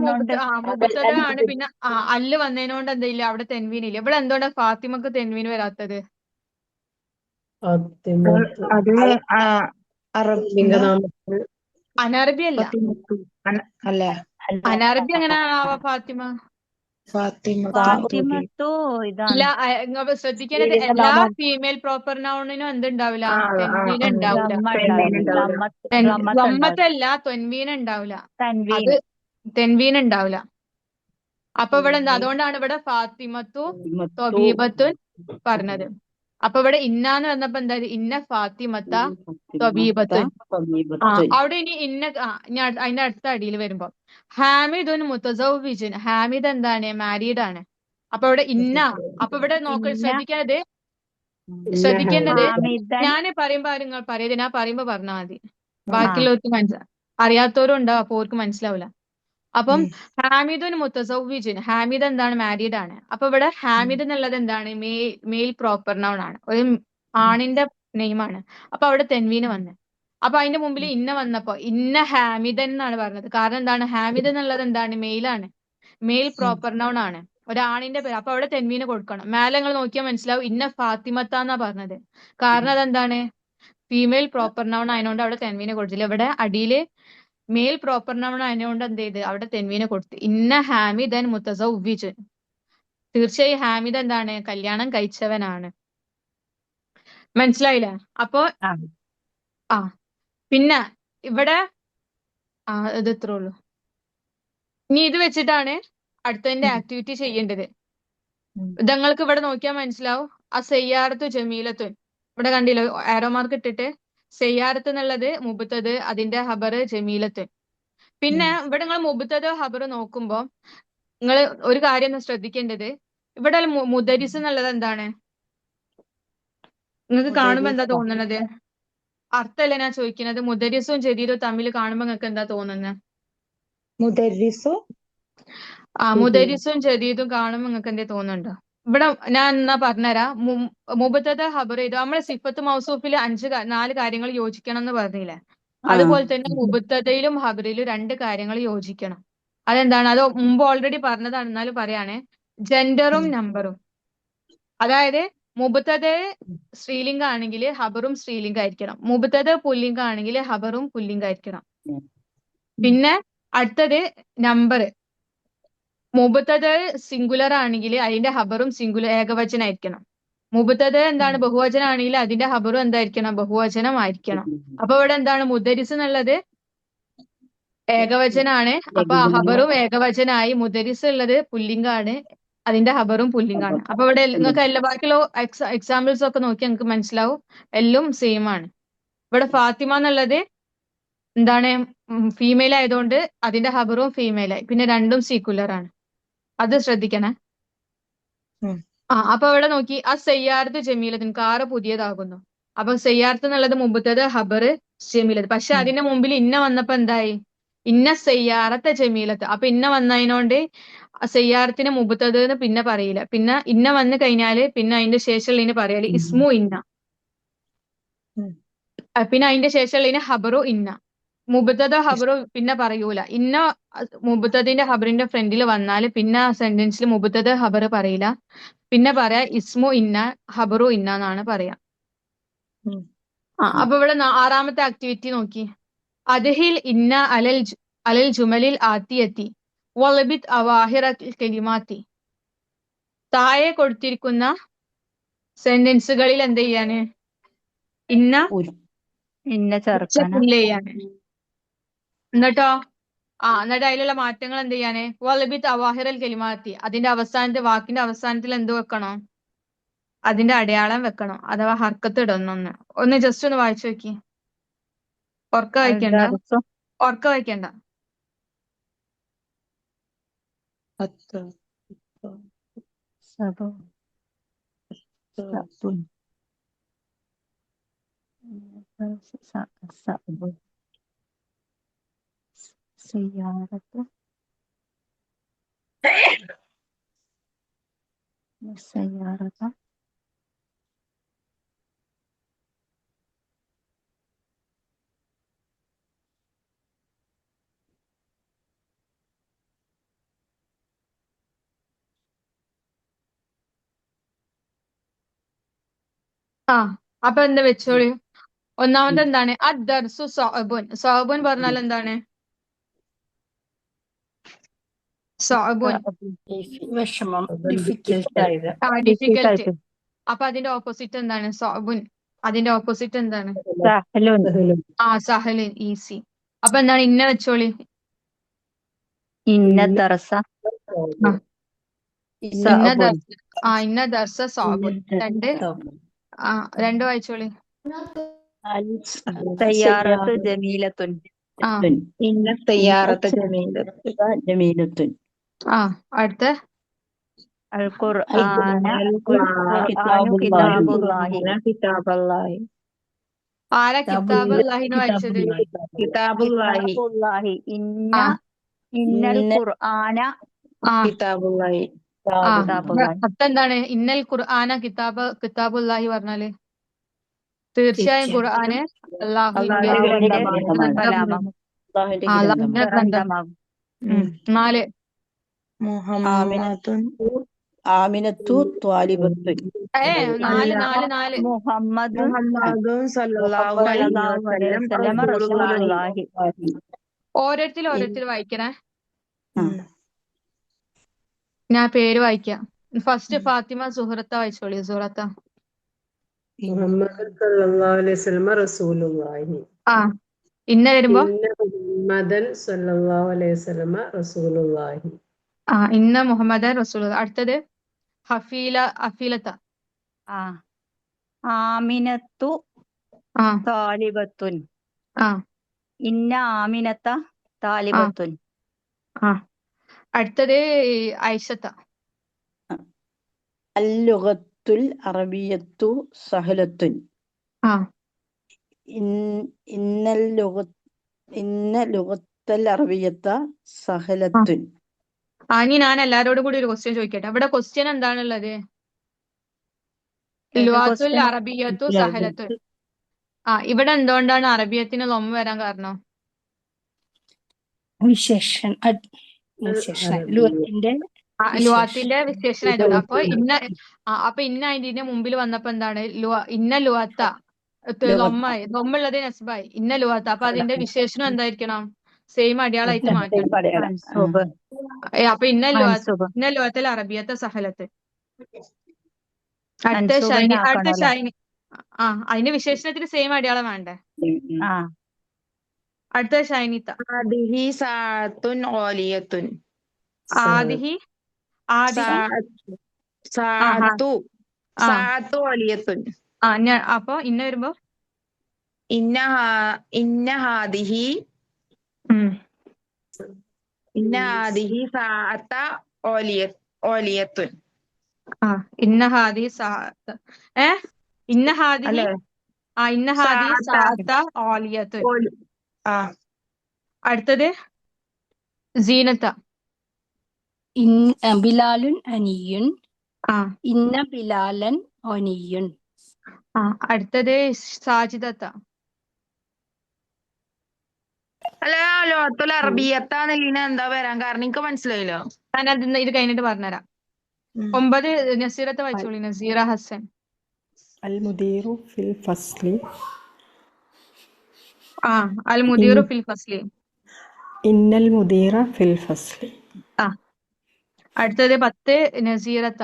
മുബ്തദ ആണ്. പിന്നെ അല്ല് വന്നതിനോണ്ട് എന്താ ഇല്ല? അവിടെ തെൻവീൻ ഇല്ല. ഇവിടെ എന്തുകൊണ്ടാ ഫാത്തിമക്ക് തെൻവീൻ വരാത്തത്? അനറബി അല്ല. അനറബി എങ്ങനെയാ ഫാത്തിമ? ഫാത്തിമത്തോ ഇല്ല. ഇതാണ് ശ്രദ്ധിക്കേണ്ടത് എല്ലാ ഫീമെയിൽ പ്രോപ്പർ നൗണിനും എന്തുണ്ടാവില്ല? തെൻവീൻ ഉണ്ടാവില്ല. റമ്മത്തല്ല, തെൻവീൻ ഉണ്ടാവില്ല. അത് തെൻവീൻ ഉണ്ടാവില്ല. അപ്പൊ ഇവിടെ എന്താ? അതുകൊണ്ടാണ് ഇവിടെ ഫാത്തിമത്തു തൊബീബത്തുൻ പറഞ്ഞത്. അപ്പൊ ഇവിടെ ഇന്നാന്ന് വന്നപ്പോ എന്താ? ഇന്ന ഫാത്തിമത്ത തൊബീബത്തുൻ. അവിടെ ഇനി ഇന്ന അതിന്റെ അടുത്ത അടിയിൽ വരുമ്പോ ഹാമിദുൻ മുത്തസൗവിജുൻ. ഹാമിദ് എന്താണ്? മാരീഡ് ആണ്. അപ്പൊ ഇവിടെ ഇന്ന. അപ്പൊ ഇവിടെ ശ്രദ്ധിക്കേണ്ടത് ഞാൻ പറയുമ്പോ നിങ്ങൾ പറയത്, ഞാൻ പറയുമ്പോ പറഞ്ഞാൽ മതി. ബാക്കിയുള്ളവർക്ക് അറിയാത്തവരും ഉണ്ടാവും, അപ്പൊ അവർക്ക് മനസ്സിലാവില്ല. അപ്പം ഹാമിദുൻ മുത്തസൗവിജുൻ. ഹാമിദ് എന്താണ്? മാരീഡ് ആണ്. അപ്പൊ ഇവിടെ ഹാമിദ് എന്നുള്ളത് എന്താണ്? മെയിൽ പ്രോപ്പർ നൗൺ ആണ്, ഒരു ആണിന്റെ നെയിമാണ്. അപ്പൊ അവിടെ തെൻവീന് വന്ന്. അപ്പൊ അതിന്റെ മുമ്പിൽ ഇന്ന വന്നപ്പോ ഇന്ന ഹാമിദൻ എന്നാണ് പറഞ്ഞത്. കാരണം എന്താണ്? ഹാമിദ് എന്നുള്ളത് എന്താണ്? മെയിലാണ്, മെയിൽ പ്രോപ്പർ നൗൺ ആണ്, ഒരാണിന്റെ പേര്. അപ്പൊ അവിടെ തെൻവീന് കൊടുക്കണം. മേലെ നിങ്ങൾ നോക്കിയാൽ മനസ്സിലാവും ഇന്ന ഫാത്തിമത്ത എന്നാ പറഞ്ഞത്. കാരണം അതെന്താണ്? ഫീമെയിൽ പ്രോപ്പർ നൗൺ ആയതുകൊണ്ട് അവിടെ തെൻവീന് കൊടുത്തില്ല. ഇവിടെ അടിയില് മെയിൽ പ്രോപ്പർ നൗൺ ആയതുകൊണ്ട് എന്ത് ചെയ്ത്? അവിടെ തെൻവീന് കൊടുത്തു. ഇന്ന ഹാമിദൻ മുത്തസൗവിജുൻ. തീർച്ചയായും ഹാമിദ് എന്താണ്? കല്യാണം കഴിച്ചവനാണ്. മനസ്സിലായില്ലേ? അപ്പൊ പിന്നെ ഇവിടെ ഇത് ഇത്രേ ഉള്ളൂ. ഇനി ഇത് വെച്ചിട്ടാണ് അടുത്തതിന്റെ ആക്ടിവിറ്റി ചെയ്യേണ്ടത്. ഇതങ്ങൾക്ക് ഇവിടെ നോക്കിയാൽ മനസ്സിലാവും. ആ സെയ്യാറത്തു ജമീലത്തുൻ. ഇവിടെ കണ്ടില്ലോ ആരോ മാർക്ക് ഇട്ടിട്ട്. സെയ്യാറത്ത് എന്നുള്ളത് മുബ്തദ്, അതിന്റെ ഹബർ ജമീലത്തുൻ. പിന്നെ ഇവിടെ നിങ്ങൾ മുബ്തദ് ഹബർ നോക്കുമ്പോ നിങ്ങൾ ഒരു കാര്യം ഒന്ന് ശ്രദ്ധിക്കേണ്ടത്, ഇവിടെ മുദരിസ് എന്നുള്ളത് എന്താണ്? നിങ്ങൾക്ക് കാണുമ്പോ എന്താ മുദരിസ തോന്നുന്നത്? അർത്ഥമല്ല ഞാൻ ചോദിക്കുന്നത്. മുദരിസും ജദീദും തമ്മിൽ കാണുമ്പോ നിങ്ങൾക്ക് എന്താ തോന്നുന്നത്? മുദരിസു മുദരിസും ജദീദും കാണുമ്പോ നിങ്ങൾക്ക് എന്തേ തോന്നുന്നുണ്ടോ? ഇവിടെ ഞാൻ എന്നാ പറഞ്ഞുതരാം. മുബത്തദ ഖബർ ഇത് നമ്മളെ സിഫത്ത് മൗസൂഫിൽ 4 കാര്യങ്ങൾ യോജിക്കണം എന്ന് പറഞ്ഞില്ലേ? അതുപോലെ തന്നെ മുബത്തദയിലും ഖബറിലും 2 കാര്യങ്ങൾ യോജിക്കണം. അതെന്താണ്? അത് മുമ്പ് ഓൾറെഡി പറഞ്ഞതാണ്, എന്നാലും പറയാണ്. ജെൻഡറും നമ്പറും. അതായത് മുബത്തദ സ്ത്രീലിംഗ ആണെങ്കിൽ ഖബറും സ്ത്രീലിംഗ ആയിരിക്കണം. മുബത്തദ പുല്ലിംഗ ആണെങ്കിൽ ഖബറും പുല്ലിംഗ ആയിരിക്കണം. പിന്നെ അടുത്തത് നമ്പർ. മുബത്തദ സിംഗുലർ ആണെങ്കിൽ അതിന്റെ ഖബറും സിംഗുലർ ഏകവചനായിരിക്കണം. മുബത്തദ എന്താണ് ബഹുവചനം ആണെങ്കിൽ അതിന്റെ ഖബറും എന്തായിരിക്കണം? ബഹുവചനം ആയിരിക്കണം. അപ്പൊ ഇവിടെ എന്താണ് മുദരിസ് എന്നുള്ളത് ഏകവചനാണ്. അപ്പൊ ഖബറും ഏകവചനായി. മുദരിസ് ഉള്ളത് പുല്ലിംഗാണ്, അതിന്റെ ഖബറും പുല്ലിംഗാണ്. അപ്പൊ ഇവിടെ നിങ്ങൾക്ക് എല്ലാ ബാക്കിയുള്ള എക്സാമ്പിൾസ് ഒക്കെ നോക്കി നിങ്ങൾക്ക് മനസ്സിലാവും എല്ലാം സെയിം ആണ്. ഇവിടെ ഫാത്തിമ എന്നുള്ളത് എന്താണ്? ഫീമെയിൽ ആയതുകൊണ്ട് അതിന്റെ ഖബറും ഫീമെയിലായി. പിന്നെ രണ്ടും സീക്കുലർ ആണ്. അത് ശ്രദ്ധിക്കണേ. അപ്പൊ ഇവിടെ നോക്കി ആ സയ്യാറത്ത് ജമീലത്തിന് കാറ് പുതിയതാകുന്നു. അപ്പൊ സയ്യാറത്ത് എന്നുള്ളത് മുമ്പത്തത് ഖബർ ജമീലത്ത്. പക്ഷെ അതിന്റെ മുമ്പിൽ ഇന്ന വന്നപ്പോ എന്തായി? ഇന്ന സയ്യാറത്തെ ജമീലത്ത്. അപ്പൊ ഇന്ന വന്നതിനോണ്ട് സയ്യാറത്തിന് മുമ്പത്തത് എന്ന് പിന്നെ പറയില്ല. പിന്നെ ഇന്ന വന്നു കഴിഞ്ഞാല് പിന്നെ അതിന്റെ ശേഷമുള്ളതിന് പറയല് ഇസ്മു ഇന്ന. പിന്നെ അതിന്റെ ശേഷമുള്ളതിന് ഖബറു ഇന്ന. മുബത്തദ ഖബറു പിന്നെ പറയൂല. ഇന്ന മുബത്തദിന്റെ ഖബറിന്റെ ഫ്രണ്ടിൽ വന്നാൽ പിന്നെ ആ സെന്റൻസിൽ മുബത്തദ ഖബർ പറയില്ല. പിന്നെ പറയാ ഇസ്മു ഇന്ന ഖബറു ഇന്ന എന്നാണ് പറയാ. അപ്പൊ ഇവിടെ 6ാമത്തെ ആക്ടിവിറ്റി നോക്കി. അദ്ഹിൽ ഇന്ന അലൽ ജുമലിൽ ആത്തിയത്തി വലബിത് അവാഹിറ കലിമാത്തി. താഴെ കൊടുത്തിരിക്കുന്ന സെന്റൻസുകളിൽ എന്ത് ചെയ്യാണ്? ഇന്ന ചേർക്കാനാ. ചെയ്യാണ്. എന്നിട്ടോ എന്നിട്ട് അതിലുള്ള മാറ്റങ്ങൾ എന്ത് ചെയ്യാന്? വലബിത് അവാഹിറൽ കലിമാത്തി. അതിന്റെ അവസാനത്തെ വാക്കിന്റെ അവസാനത്തിൽ എന്ത് വെക്കണം? അതിന്റെ അടയാളം വെക്കണം, അഥവാ ഹർക്കത്ത് ഇടണം. ഒന്ന് ജസ്റ്റ് ഒന്ന് വായിച്ചു നോക്കി. ഉറക്ക വായിക്കണ്ട. ഉറക്ക വായിക്കണ്ട. സയ്യാറത്ത് സയ്യാറത്ത് അപ്പൊ എന്താ വെച്ചോളി. ഒന്നാമത് എന്താണ്? അദ്ദർസു സഅബുൻ. സഅബുൻ പറഞ്ഞാൽ എന്താണ്? സഅബുൻ വിഷമം, ഡിഫിക്കൽട്ട് ആയത്. ഡിഫിക്കൽട്ട്. അപ്പൊ അതിന്റെ ഓപ്പോസിറ്റ് എന്താണ്? സഅബുൻ. അതിന്റെ ഓപ്പോസിറ്റ് എന്താണ്? സഹലുൻ ഈസി. അപ്പൊ എന്താണ്? ഇന്ന വെച്ചോളി. ഇന്ന ദർസ ഇന്ന ദർസ സഅബുൻ. രണ്ട് വായിച്ചോളി. സയ്യാറത്ത് ജമീലത്തുൻ. ഇന്ന സയ്യാറത്ത് ജമീലത്തുൻ. അടുത്ത അൽ ഖുർആനു കിതാബുല്ലാഹി. ആരാ കിതാബുല്ലാഹിന്ന് വായിച്ചത്? കിതാബുല്ലാഹി. ഇന്നൽ ഖുർആന കിതാബുല്ലാഹി. അതെന്താണ്? ഇന്നൽ ഖുർആന കിതാബുല്ലാഹി പറഞ്ഞാല് തീർച്ചയായും ഖുർആന് അല്ലാഹുവിന്റെ ഗ്രന്ഥമാകും. 4 ആമിനത്തു ത്വാലിബത്തുൻ. 4 മുഹമ്മദുൻ സല്ലല്ലാഹു അലൈഹി വസല്ലം റസൂലുള്ളാഹി. ഓരോരുത്തർ വായിക്കണേ. ഞാൻ പേര് വായിക്കാം. ഫസ്റ്റ് ഫാത്തിമ സുഹറത്ത വായിച്ചോളി. സുഹറത്ത. മുഹമ്മദ് സല്ലല്ലാഹു അലൈഹി വസല്ലം റസൂലുള്ളാഹി. ഇന്ന വരുമ്പോ മുഹമ്മദൻ സല്ലല്ലാഹു അലൈഹി വസല്ലം റസൂലുള്ളാഹി. ഇന്ന മുഹമ്മദൻ റസൂലുള്ളാഹി. അടുത്തത് അഫീലത്ത. ആമിനത്തു താലിബത്തുൻ. ഇന്ന ആമിനത്ത താലിബത്തുൻ. അടുത്തത് ഐഷത്ത. അല്ലുഗത്തു ലുഗത്തുൽ അറബിയത്തു സഹലത്തുൻ. ആ ഇന്നൽ ലുഗത്തൽ അറബിയത്ത സഹലത്തുൻ. ഇനി ഞാൻ എല്ലാരോടും കൂടി ഒരു ക്വസ്റ്റ്യൻ ചോദിക്കട്ടെ. അവിടെ ക്വസ്റ്റ്യൻ എന്താണുള്ളത്? ഏത് ലുഗത്തുൽ ക്വസ്റ്റ്യൻ? അറബിയത്തു സഹലത്തുൻ. ഇവിടെ എന്തുകൊണ്ടാണ് അറബിയത്തിന് ലൊമ്മ വരാൻ കാരണം? വിശേഷണം ലുഗത്തിന്റെ ലുവാത്തിന്റെ വിശേഷണമായതുകൊണ്ട്. അപ്പൊ ഇന്ന ഇതിന്റെ മുമ്പിൽ വന്നപ്പോ എന്താണ്? ഇന്ന ലുവാത്ത ലൊമ്മായി, ലൊമ്മുള്ളത് നസ്ബായി, ഇന്ന ലുവാത്ത. അപ്പൊ അതിന്റെ വിശേഷണം എന്തായിരിക്കണം? സെയിം അടയാളായിട്ട് മാറ്റണം. മൻസൂബ്. അപ്പൊ ഇന്ന മൻസൂബ്. ലുവത്തിൽ അറബിയത്തെ സഹലത്ത്. അടുത്ത മൻസൂബിനാക്കണല്ലോ. ഷൈനി. അതിന്റെ വിശേഷണത്തിന് സെയിം അടയാളം വേണ്ടേ? ആ അടുത്ത ഷൈനിത്ത. ആദിഹി സാഅത്തുൻ ഓലിയത്തുൻ. ആദിഹി സാഅത്തു ഓലിയത്തുൻ. അപ്പൊ ഇന്ന വരുമ്പോ ഇന്ന ഹാദിഹി സാഅത്ത ഓലിയത്തുൻ. ഇന്ന ഹാദി സാഅത്ത്. ഇന്ന ഹാദിഹി സാഅത്ത ഓലിയത്തുൻ. അടുത്തത് സീനത്ത. ബിലാലുൻ അനിയുൻ. ഇന്ന ബിലാലൻ അനിയുൻ. അടുത്തത് സാജിദത്ത. അല്ല ലോകത്തുൽ അറബിയത്താന്നില്ല എന്താ വരാൻ കാരണം? എനിക്ക് മനസ്സിലായില്ലോ. ഞാനത് ഇത് കഴിഞ്ഞിട്ട് പറഞ്ഞുതരാം. 9 നസീറത്തെ വായിച്ചോളി. നസീറ ഹസൻ. അൽ മുദീറു ഫിൽ ഫസ്ലി. അൽ മുദീറു ഫിൽ ഫസ്ലി. ഇന്നൽ മുദീറ ഫിൽ ഫസ്ലി. അടുത്തത് 10 നസീറത്ത.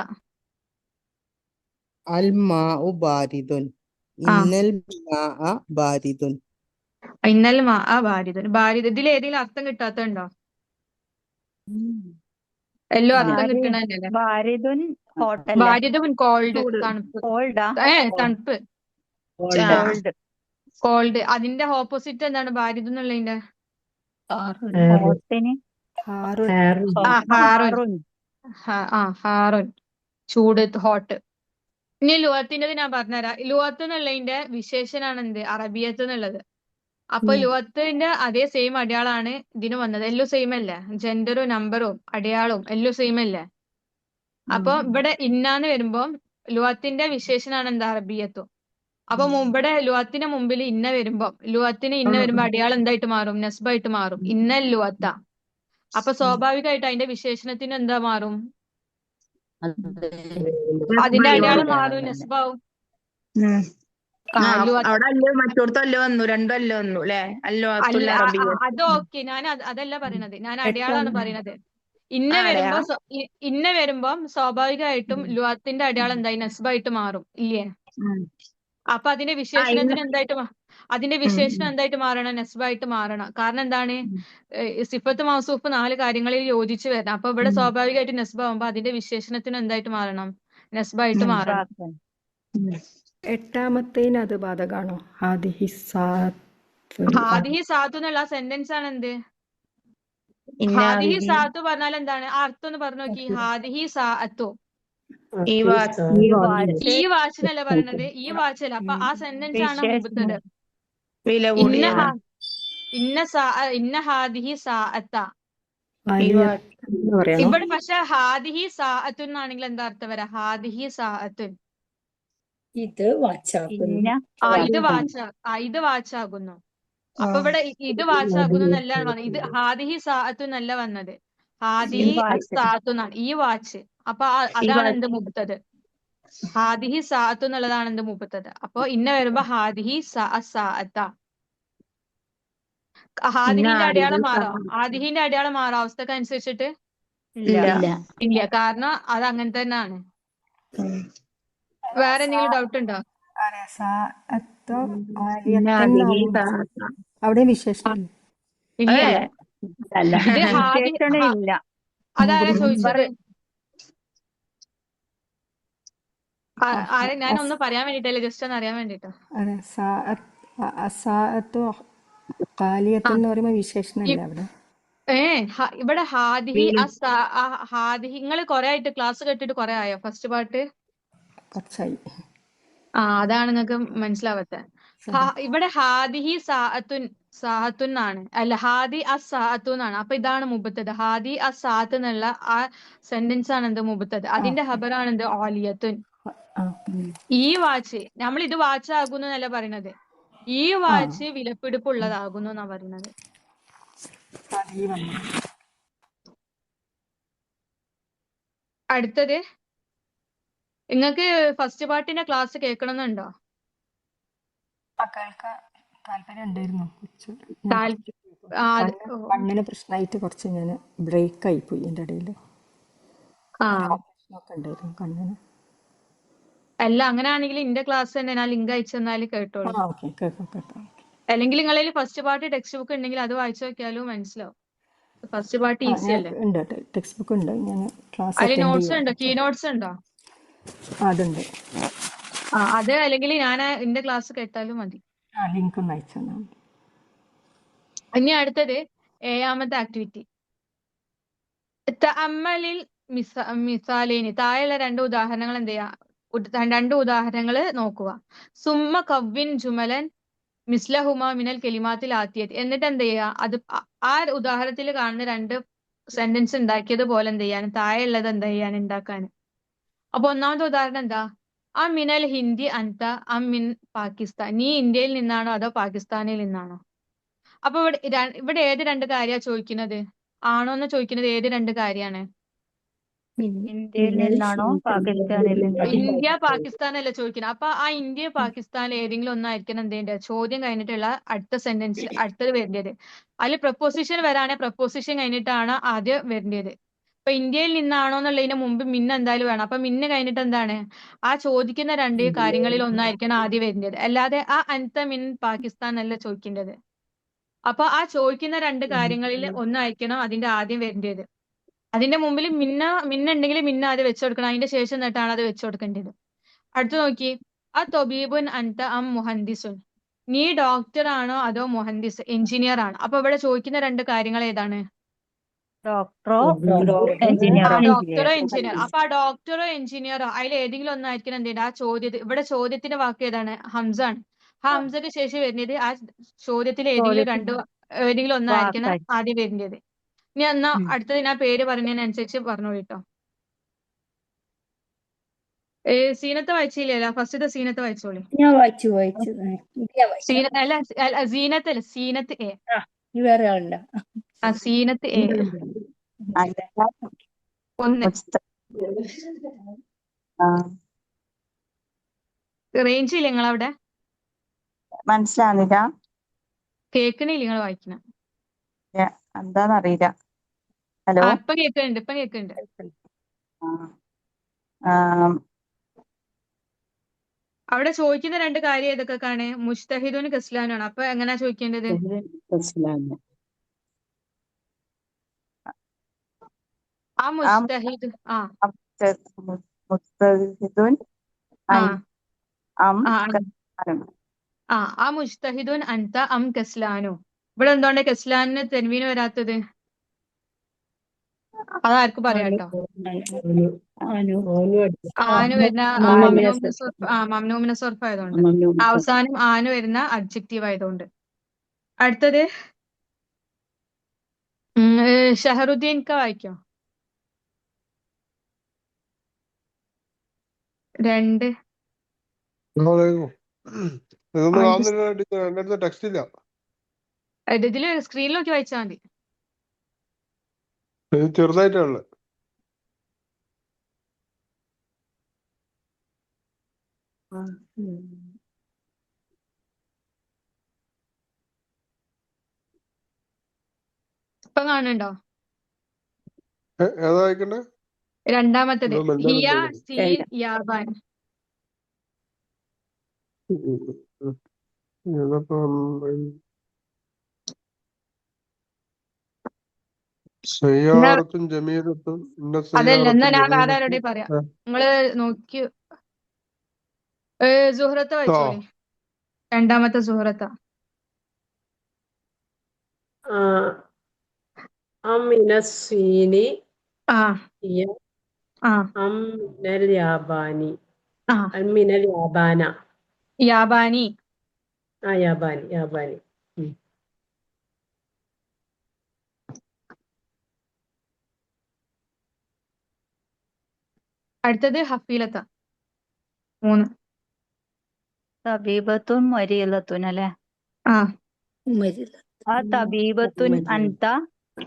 അൽ മാഉ ബാരിദുൻ. ഇന്നൽ മാഅ ബാരിദുൻ. ഇന്നൽ മാഅ ബാരിദുൻ. ബാരിദ് ഇതിൽ ഏതെങ്കിലും അർത്ഥം കിട്ടാത്തതുണ്ടോ? എല്ലാം അർത്ഥം കിട്ടണല്ലേ? ബാരിദുൻ ഹോട്ടൽ. ബാരിദുൻ കോൾഡ്, തണുപ്പ്. തണുപ്പ്, കോൾഡ്. അതിന്റെ ഓപ്പോസിറ്റ് എന്താണ് ബാരിദ് എന്നുള്ളതിന്റെ? ഹാറുൻ, ചൂട്, ഹോട്ട്. ഇനി ലുവത്തിന്റെ ഞാൻ പറഞ്ഞുതരാം. ലുവത്ത് എന്നുള്ളതിന്റെ വിശേഷനാണ് എന്ത്? അറബിയത്ത് എന്നുള്ളത്. അപ്പൊ ലുവത്തിന്റെ അതേ സെയിം അടയാളാണ് ഇതിന് വന്നത്. എല്ലാം സെയിം അല്ലേ? ജെൻഡറും നമ്പറും അടയാളവും എല്ലാം സെയിം അല്ലേ? അപ്പൊ ഇവിടെ ഇന്നാന്ന് വരുമ്പോ ലുവത്തിന്റെ വിശേഷനാണ് എന്താ? അറബിയത്തും. അപ്പൊ ഇവിടെ ലുവത്തിന് മുമ്പിൽ ഇന്ന വരുമ്പോ അടയാളം എന്തായിട്ട് മാറും? നസ്ബായിട്ട് മാറും. ഇന്നൽ ലുവത്ത. അപ്പൊ സ്വാഭാവികമായിട്ട് അതിന്റെ വിശേഷണത്തിന് എന്താ മാറും? അതിന്റെ അടയാളം മാറും, നസ്ബാവും. അവിടെ അല്ലോ മറ്റോടത്ത് അല്ലോ വന്നു, രണ്ടും അല്ലോ വന്നു അല്ലെ? അത് ഓക്കെ. ഞാൻ അതല്ല പറയണത്, ഞാൻ അടയാളാണ് പറയണത്. ഇന്ന വരുമ്പോ സ്വാഭാവികമായിട്ടും ലുവത്തിന്റെ അടയാളം എന്തായി? നസ്ബായിട്ട് മാറും ഇല്ലേ? അപ്പൊ അതിന്റെ വിശേഷണത്തിന് അതിന്റെ വിശേഷണം എന്തായിട്ട് മാറണം? നസ്ബായിട്ട് മാറണം. കാരണം എന്താണ്? സിഫത്ത് മൗസൂഫ് 4 കാര്യങ്ങളിൽ യോജിച്ച് വരണം. അപ്പൊ ഇവിടെ സ്വാഭാവികമായിട്ട് നസ്ബാവുമ്പോ അതിന്റെ വിശേഷണത്തിന് എന്തായിട്ട് മാറണം? നസ്ബായിട്ട് മാറണം. 8ാമത്തേന് അത് ബാധകാണോ? ഹാദിഹി സാത്തു എന്നുള്ള സെന്റൻസ് ആണ് എന്ത്? ഹാദിഹി സാത്തു പറഞ്ഞാൽ എന്താണ്? ആ അർത്ഥം ഒന്ന് പറഞ്ഞു നോക്കി. ഹാദിഹി സാഅത്തു. ഈ വാച്ചിനല്ല പറയണത്, ഈ വാച്ചല്ല. അപ്പൊ ആ സെന്റൻസ് ആണ് മുമ്പത്തത്. ഇന്ന ഹാദിഹി സാഅത്ത. ഇവിടെ പക്ഷെ ഹാദിഹി സാഅത്തുൻ എന്നാണെങ്കിൽ എന്താ അർത്ഥം വരാ? ഹാദിഹി സാഅത്തുൻ. ഇത് വാച്ചാകുന്നു. അപ്പൊ ഇവിടെ ഇത് വാച്ചാകുന്നു എന്നല്ല വന്നത്. ഇത് ഹാദിഹി സാഅത്തു എന്നല്ല വന്നത്. ഹാദിഹി സാഅത്തു എന്നാണ് ഈ വാച്ച്. അപ്പൊ അതാണ് എന്ത് മുബത്തത്? ഹാദിഹി സാഅത്തു എന്നുള്ളതാണ് എന്ത് മുബത്തത്. അപ്പൊ ഇന്ന വരുമ്പോ ഹാദിഹി സാഅത്ത. ഹാദിഹിന്റെ അടയാളം മാറാം. ഹാദിഹിന്റെ അടയാളം മാറാം അവസ്ഥക്ക് അനുസരിച്ചിട്ട്? ഇല്ല. കാരണം അത് അങ്ങനെ തന്നെയാണ്. വേറെ എന്തെങ്കിലും ഡൗട്ട് ഉണ്ടോ? അവിടെ വിശേഷം ഇല്ല. അതാരാ ചോദിച്ചത്? ഞാനൊന്ന് പറയാൻ വേണ്ടിട്ടല്ലേ, ജസ്റ്റ് ഒന്ന് അറിയാൻ വേണ്ടിട്ടോ. എന്ന് പറയുമ്പോ വിശേഷണല്ലേ അവിടെ? ഇവിടെ ഹാദിഹി ഹാദിഹി. നിങ്ങൾ കുറെ ആയിട്ട് ക്ലാസ് കേട്ടിട്ട് കുറെ ആയോ? ഫസ്റ്റ് പാർട്ട് കുറച്ചായി. അതാണ് നിങ്ങൾക്ക് മനസ്സിലാവാത്ത. ഇവിടെ ഹാദിഹി സാഹത്തുൻ എന്നാണ്, അല്ല ഹാദി അസാഹത്തു എന്നാണ്. അപ്പൊ ഇതാണ് മുബത്തത്. ഹാദി അസാഹത്ത് എന്നുള്ള ആ സെന്റൻസ് ആണ് എന്ത് മുബത്തത്. അതിന്റെ ഹബറാണ് എന്ത് ആലിയത്തുൻ. ഈ വാച്ച് നമ്മൾ ഇത് വാച്ച് ആകുന്നു എന്നല്ല പറയുന്നത്, ഈ വാച്ച് വിലപിടിപ്പുള്ളതാകുന്നു എന്നാ പറയുന്നത്. അടുത്തത്, നിങ്ങൾക്ക് ഫസ്റ്റ് പാർട്ടിന്റെ ക്ലാസ് കേൾക്കണമെന്നുണ്ടോ? കേൾക്കാൻ താല്പര്യം ഉണ്ടായിരുന്നു. കണ്ണിന് പ്രശ്നമായിട്ട് കുറച്ച് ഞാൻ ബ്രേക്ക് ആയിപ്പോയി എൻ്റെ ഇടയിൽ. പ്രശ്നമൊക്കെ ഉണ്ടായിരുന്നു കണ്ണിന്. അല്ല, അങ്ങനെയാണെങ്കിൽ എന്റെ ക്ലാസ് തന്നെ ഞാൻ ലിങ്ക് അയച്ചു തന്നാല് കേട്ടോളൂ. ഓക്കെ, കേൾക്കാം. അല്ലെങ്കിൽ നിങ്ങളിൽ ഫസ്റ്റ് പാർട്ടി ടെക്സ്റ്റ് ബുക്ക് ഉണ്ടെങ്കിൽ അത് വായിച്ചു നോക്കിയാലും മനസ്സിലാവും. ഫസ്റ്റ് പാർട്ടി ഈസി അല്ലേ? ഉണ്ട്, ടെക്സ്റ്റ് ബുക്ക് ഉണ്ട്. ഞാൻ ക്ലാസ് അതിൽ നോട്ട്സ് ഉണ്ടോ? കീ നോട്ട്സ് ഉണ്ടോ? അതുണ്ട്. അത് അല്ലെങ്കിൽ ഞാൻ എന്റെ ക്ലാസ് കേട്ടാലും മതി. ലിങ്ക് ഒന്ന് അയച്ചു തന്നാൽ മതി. ഇനി അടുത്തത് 7ാമത്തെ ആക്ടിവിറ്റി. തഅമ്മലിൽ മിസാലേനി. താഴെയുള്ള രണ്ട് ഉദാഹരണങ്ങൾ എന്ത് ചെയ്യാ? രണ്ട് ഉദാഹരണങ്ങൾ നോക്കുക. സുമ്മ കവ്വിൻ ജുമലൻ മിസ്ലഹുമ മിനൽ കെലിമാത്തിൽ ആത്തിയത്. എന്നിട്ട് എന്ത് ചെയ്യുക? അത് ആ ഉദാഹരണത്തിൽ കാണുന്ന രണ്ട് സെന്റൻസ് ഉണ്ടാക്കിയത് പോലെ എന്ത് ചെയ്യാൻ, താഴെയുള്ളത് എന്ത് ചെയ്യാൻ ഉണ്ടാക്കാൻ. അപ്പൊ ഒന്നാമത്തെ ഉദാഹരണം എന്താ? അം മിനൽ ഹിന്ദി അൻത അം മിൻ പാകിസ്ഥാൻ. നീ ഇന്ത്യയിൽ നിന്നാണോ അതോ പാകിസ്ഥാനിൽ നിന്നാണോ? അപ്പൊ ഇവിടെ ഏത് രണ്ട് കാര്യാ ചോദിക്കുന്നത്? ആണോന്ന് ചോദിക്കുന്നത് ഏത് രണ്ട് കാര്യമാണ്? ഇന്ത്യയിൽ നിന്നാണോ പാകിസ്ഥാനിൽ നിന്നാണോ? ഇന്ത്യ പാകിസ്ഥാൻ അല്ല ചോദിക്കുന്നത്. അപ്പൊ ആ ഇന്ത്യ പാകിസ്ഥാൻ ഏതെങ്കിലും ഒന്നായിരിക്കണം എന്തിന്റെ ചോദ്യം കഴിഞ്ഞിട്ടുള്ള അടുത്ത സെന്റൻസിൽ അടുത്തത് വരേണ്ടത്. അതിൽ പ്രപ്പോസിഷൻ വരാണെങ്കിൽ പ്രപ്പോസിഷൻ കഴിഞ്ഞിട്ടാണ് ആദ്യം വരേണ്ടത്. ഇപ്പൊ ഇന്ത്യയിൽ നിന്നാണോ എന്നുള്ളതിന് മുമ്പ് മിന്ന് എന്തായാലും വേണം. അപ്പൊ മിന്ന് കഴിഞ്ഞിട്ട് എന്താണ്? ആ ചോദിക്കുന്ന രണ്ട് കാര്യങ്ങളിൽ ഒന്നായിരിക്കണം ആദ്യം വരേണ്ടത്. അല്ലാതെ ആ അൻത മിൻ പാകിസ്ഥാൻ അല്ല ചോദിക്കേണ്ടത്. അപ്പൊ ആ ചോദിക്കുന്ന രണ്ട് കാര്യങ്ങളിൽ ഒന്നായിരിക്കണം അതിന്റെ ആദ്യം വരേണ്ടത്. അതിന്റെ മുമ്പിൽ മിന്നുണ്ടെങ്കിൽ മിന്ന ആദ്യം വെച്ചു കൊടുക്കണം. അതിന്റെ ശേഷം എന്നിട്ടാണ് അത് വെച്ചു കൊടുക്കേണ്ടത്. അടുത്ത് നോക്കി, ആ തൊബീബുൻ അൻത അം മുഹന്ദിസുൻ. നീ ഡോക്ടർ ആണോ അതോ മുഹന്ദിസ് എഞ്ചിനീയർ ആണോ? അപ്പൊ ഇവിടെ ചോദിക്കുന്ന രണ്ട് കാര്യങ്ങൾ ഏതാണ്? ഡോക്ടറോ എഞ്ചിനീയറോ? ഡോക്ടറോ എഞ്ചിനീയർ. അപ്പൊ ആ ഡോക്ടറോ എഞ്ചിനീയറോ അതിൽ ഏതെങ്കിലും ഒന്നായിരിക്കണം എന്ത് ചെയ്യുന്നത്? ആ ചോദ്യത്തിൽ ഇവിടെ ചോദ്യത്തിന്റെ വാക്ക് ഏതാണ്? ഹംസ ആണ്. ആ ഹംസക്ക് ശേഷം വരുന്നത് ആ ചോദ്യത്തിൽ ഏതെങ്കിലും ഒന്നായിരിക്കണം ആദ്യം വരുന്നത്. ഇനി എന്നാ അടുത്തത് ഞാൻ പേര് പറഞ്ഞതിനനുസരിച്ച് പറഞ്ഞോളൂ കേട്ടോ. സീനത്ത് വായിച്ചില്ലല്ലോ? ഫസ്റ്റത്തെ സീനത്ത് വായിച്ചോളി. ഞാൻ വായിച്ചു. അല്ല സീനത്ത് അല്ല, സീനത്ത് എ. വേറെ ആളുണ്ടോ? സീനത്ത് എ. ഒന്ന് റേഞ്ച് ഇല്ല നിങ്ങളവിടെ? മനസ്സിലാവുന്നില്ല. കേൾക്കണില്ല നിങ്ങൾ വായിക്കണം. എന്താന്നറിയില്ല. ഹലോ, ഇപ്പൊ കേൾക്കുന്നുണ്ട്. അവിടെ ചോദിക്കുന്ന രണ്ട് കാര്യം ഏതൊക്കെയാണ്? മുജ്തഹിദുൻ കസ്ലാനാണ്. അപ്പൊ എങ്ങനെയാ ചോദിക്കേണ്ടത്? ആ മുജ്തഹിദ് ആ മുജ്തഹിദുൻ അൻത അം കസ്ലാനു. ഇവിടെ എന്തുകൊണ്ട് കസ്ലാനിന് തെൻവീന് വരാത്തത്? അതാർക്കും പറയാം കേട്ടോ. ആന് വരുന്ന മംനൂമിന സർഫ് ആയതുകൊണ്ട്, അവസാനം ആന് വരുന്ന അഡ്ജക്റ്റീവ് ആയതുകൊണ്ട്. അടുത്തത് ഷഹറുദ്ദീൻ വായിക്കോ? 2 ഇതില് സ്ക്രീനിൽ നോക്കി വായിച്ചാൽ മതി. ചെറുതായിട്ടുള്ള ഇപ്പൊ കാണുന്നുണ്ടോ? ഏതാ വായിക്കണ്ടേ? രണ്ടാമത്തത് ഹിയ സീൻ യാബാൻ. അതല്ല, എന്നാ ഞാൻ വേറെ ആരോടെ പറയാം. നിങ്ങള് നോക്കി സുഹറത്ത് വായിച്ചോളി. രണ്ടാമത്തെ സുഹറത്ത. അമിനസ്വീനി അം മിനൽ യാബാനി. ആ മിനൽ യാബാന. യാബാനി. യാബാനി യാബാനി. അടുത്തത് ഹഫീലത്ത. 3. തബീബത്തുൻ മരീലത്തുൻ അല്ലെ. ആ ആ തബീബത്തുൻ അൻത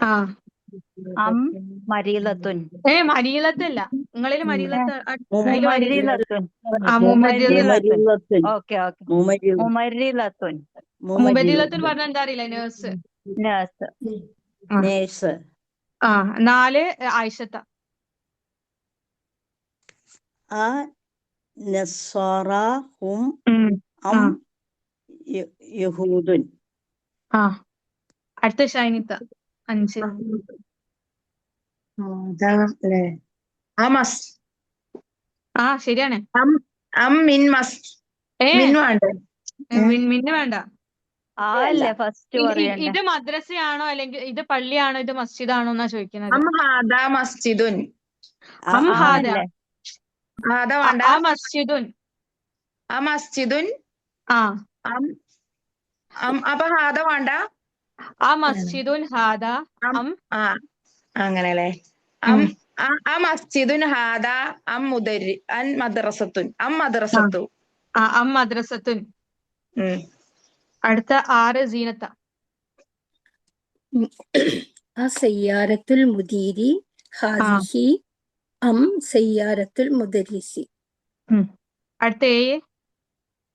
ആ അം മരീലത്തുൻ. മരീലത്തല്ല, നിങ്ങളിൽ മരീലത്ത് അതില് മുമരിലത്തുൻ. മുമരിലത്തുൻ. Okay okay. മുമരിലത്തുൻ. മുബരിലത്തുൻ പറഞ്ഞ എന്താ അറിയില്ല, നേഴ്സ്. നേഴ്സ്. നേഴ്സ്. 4 ആയിഷത്ത. നസ്സാറാഹും ആ യഹൂദുൻ. അടുത്ത ഷൈനിത്ത. 5. അമസ്. ശരിയാണ്. മിൻ മസ്. മിൻ വേണ്ടേ? മിന്ന് വേണ്ട. അല്ലേ ഫസ്റ്റ് പറയണ്ടേ. ഇത് മദ്രസയാണോ അല്ലെങ്കിൽ ഇത് പള്ളിയാണോ ഇത് മസ്ജിദാണോ എന്നാ ചോദിക്കുന്നത്. ഹാദാ മസ്ജിദുൻ. അല്ലേ ഹാദ വേണ്ട. മസ്ജിദുൻ. മസ്ജിദുൻ. അപ്പൊ ഹാദ വേണ്ട. മസ്ജിദുൻ ഹാദ. അങ്ങനെയല്ലേ. മസ്ജിദുൻ ഹാദ മദ്രസത്തുൻ. മദ്രസത്തു. മദ്രസത്തുൻ. അടുത്ത 6 സീനത്ത. സയ്യാരത്തുൽ മുദീരി ഹാദിഹി സയ്യാരത്തുൽ മുദരിസി. അടുത്ത 7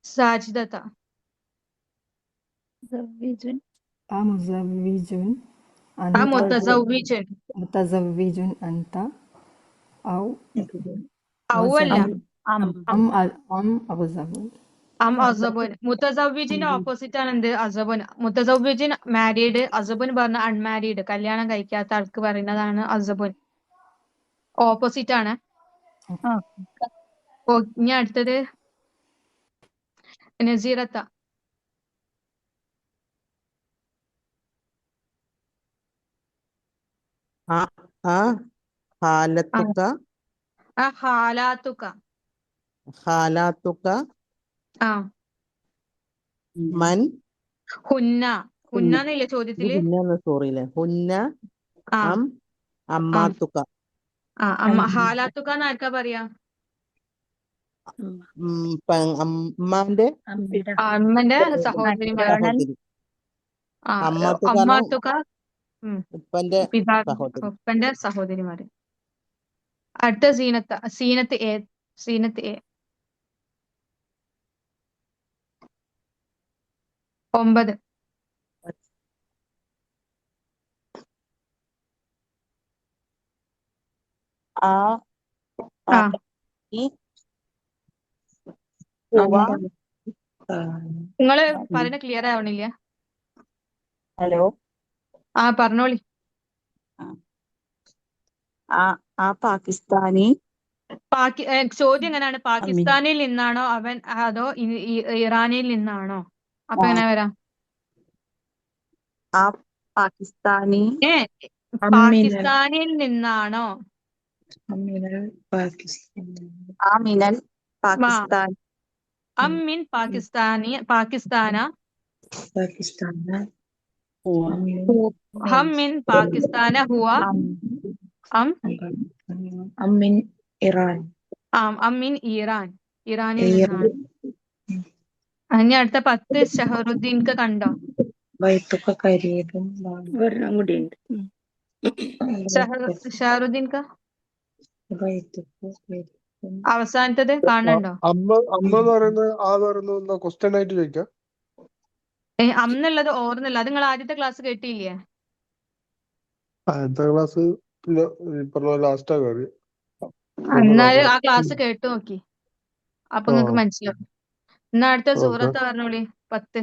സാജിദത്ത. മുസവ്വിജുൻ മുതസവ്വിജുൻ അൻത ഔ അല്ല അസ്സബുൻ. മുത്തസവ്വിജിന്റെ ഓപ്പോസിറ്റ് ആണ് എന്ത്? അസബുൻ. മുത്തസവ്വിജിൻ മാരീഡ്, അസബുൻ പറഞ്ഞ അൺമാരീഡ്, കല്യാണം കഴിക്കാത്ത ആൾക്ക് പറയുന്നതാണ് അസബുൻ. ഓപ്പോസിറ്റ് ആണ്. ഇനി അടുത്തത് നസീറത്ത. ഹാലത്തുക ഹാലാത്തുക. ഹാലാത്തുക മൻ ഹുന്ന. ഹുന്നന്നില്ലേ ചോദ്യത്തില്? സോറിയില്ലേ, ഹുന്ന അമ്മാത്തുക. ഹാലാത്തുക എന്ന് ആർക്കാ പറയാ? അമ്മാന്റെ അമ്മന്റെ സഹോദരിമാർ. അമ്മാത്തുക ഉപ്പന്റെ സഹോദരിമാര്. അടുത്ത സീനത്ത് എ. 9. നിങ്ങള് പറയുന്ന ക്ലിയർ ആവണില്ല. ഹലോ. പറഞ്ഞോളി. പാകിസ്ഥാനി. ചോദ്യം എങ്ങനെയാണ്? പാകിസ്ഥാനിൽ നിന്നാണോ അവൻ അതോ ഇറാനിൽ നിന്നാണോ? അപ്പൊ എങ്ങനെ വരാം? പാകിസ്ഥാനി. പാകിസ്ഥാനിൽ നിന്നാണോ? മിനൽ പാകിസ്ഥാൻ. മിൻ പാകിസ്ഥാന. മിൻ പാകിസ്ഥാന ഹുവ മിൻ ഇറാൻ. മിൻ ഇറാൻ. ഇറാനിൽ നിന്നാണ്. ഇനി അടുത്ത 10 ഷഹറുദ്ദീൻക്ക് കണ്ടോ? ഷഹറുദ്ദീൻക്ക് അവസാനത്തത് കാണുന്നുണ്ടോ? അമ്മ പറയുന്നത് ക്വസ്റ്റ്യൻ ആയിട്ട് ചോദിക്കാം. അന്നുള്ളത് ഓർന്നില്ല. അത് നിങ്ങൾ ആദ്യത്തെ ക്ലാസ് കേട്ടില്ലേ? ആദ്യത്തെ ക്ലാസ് ലാസ്റ്റാ കയറി. എന്നാലും ആ ക്ലാസ് കേട്ടു നോക്കി, അപ്പൊ നിങ്ങക്ക് മനസ്സിലാവും. എന്നാ അടുത്ത സൂറത്ത് പറഞ്ഞോളി. 10.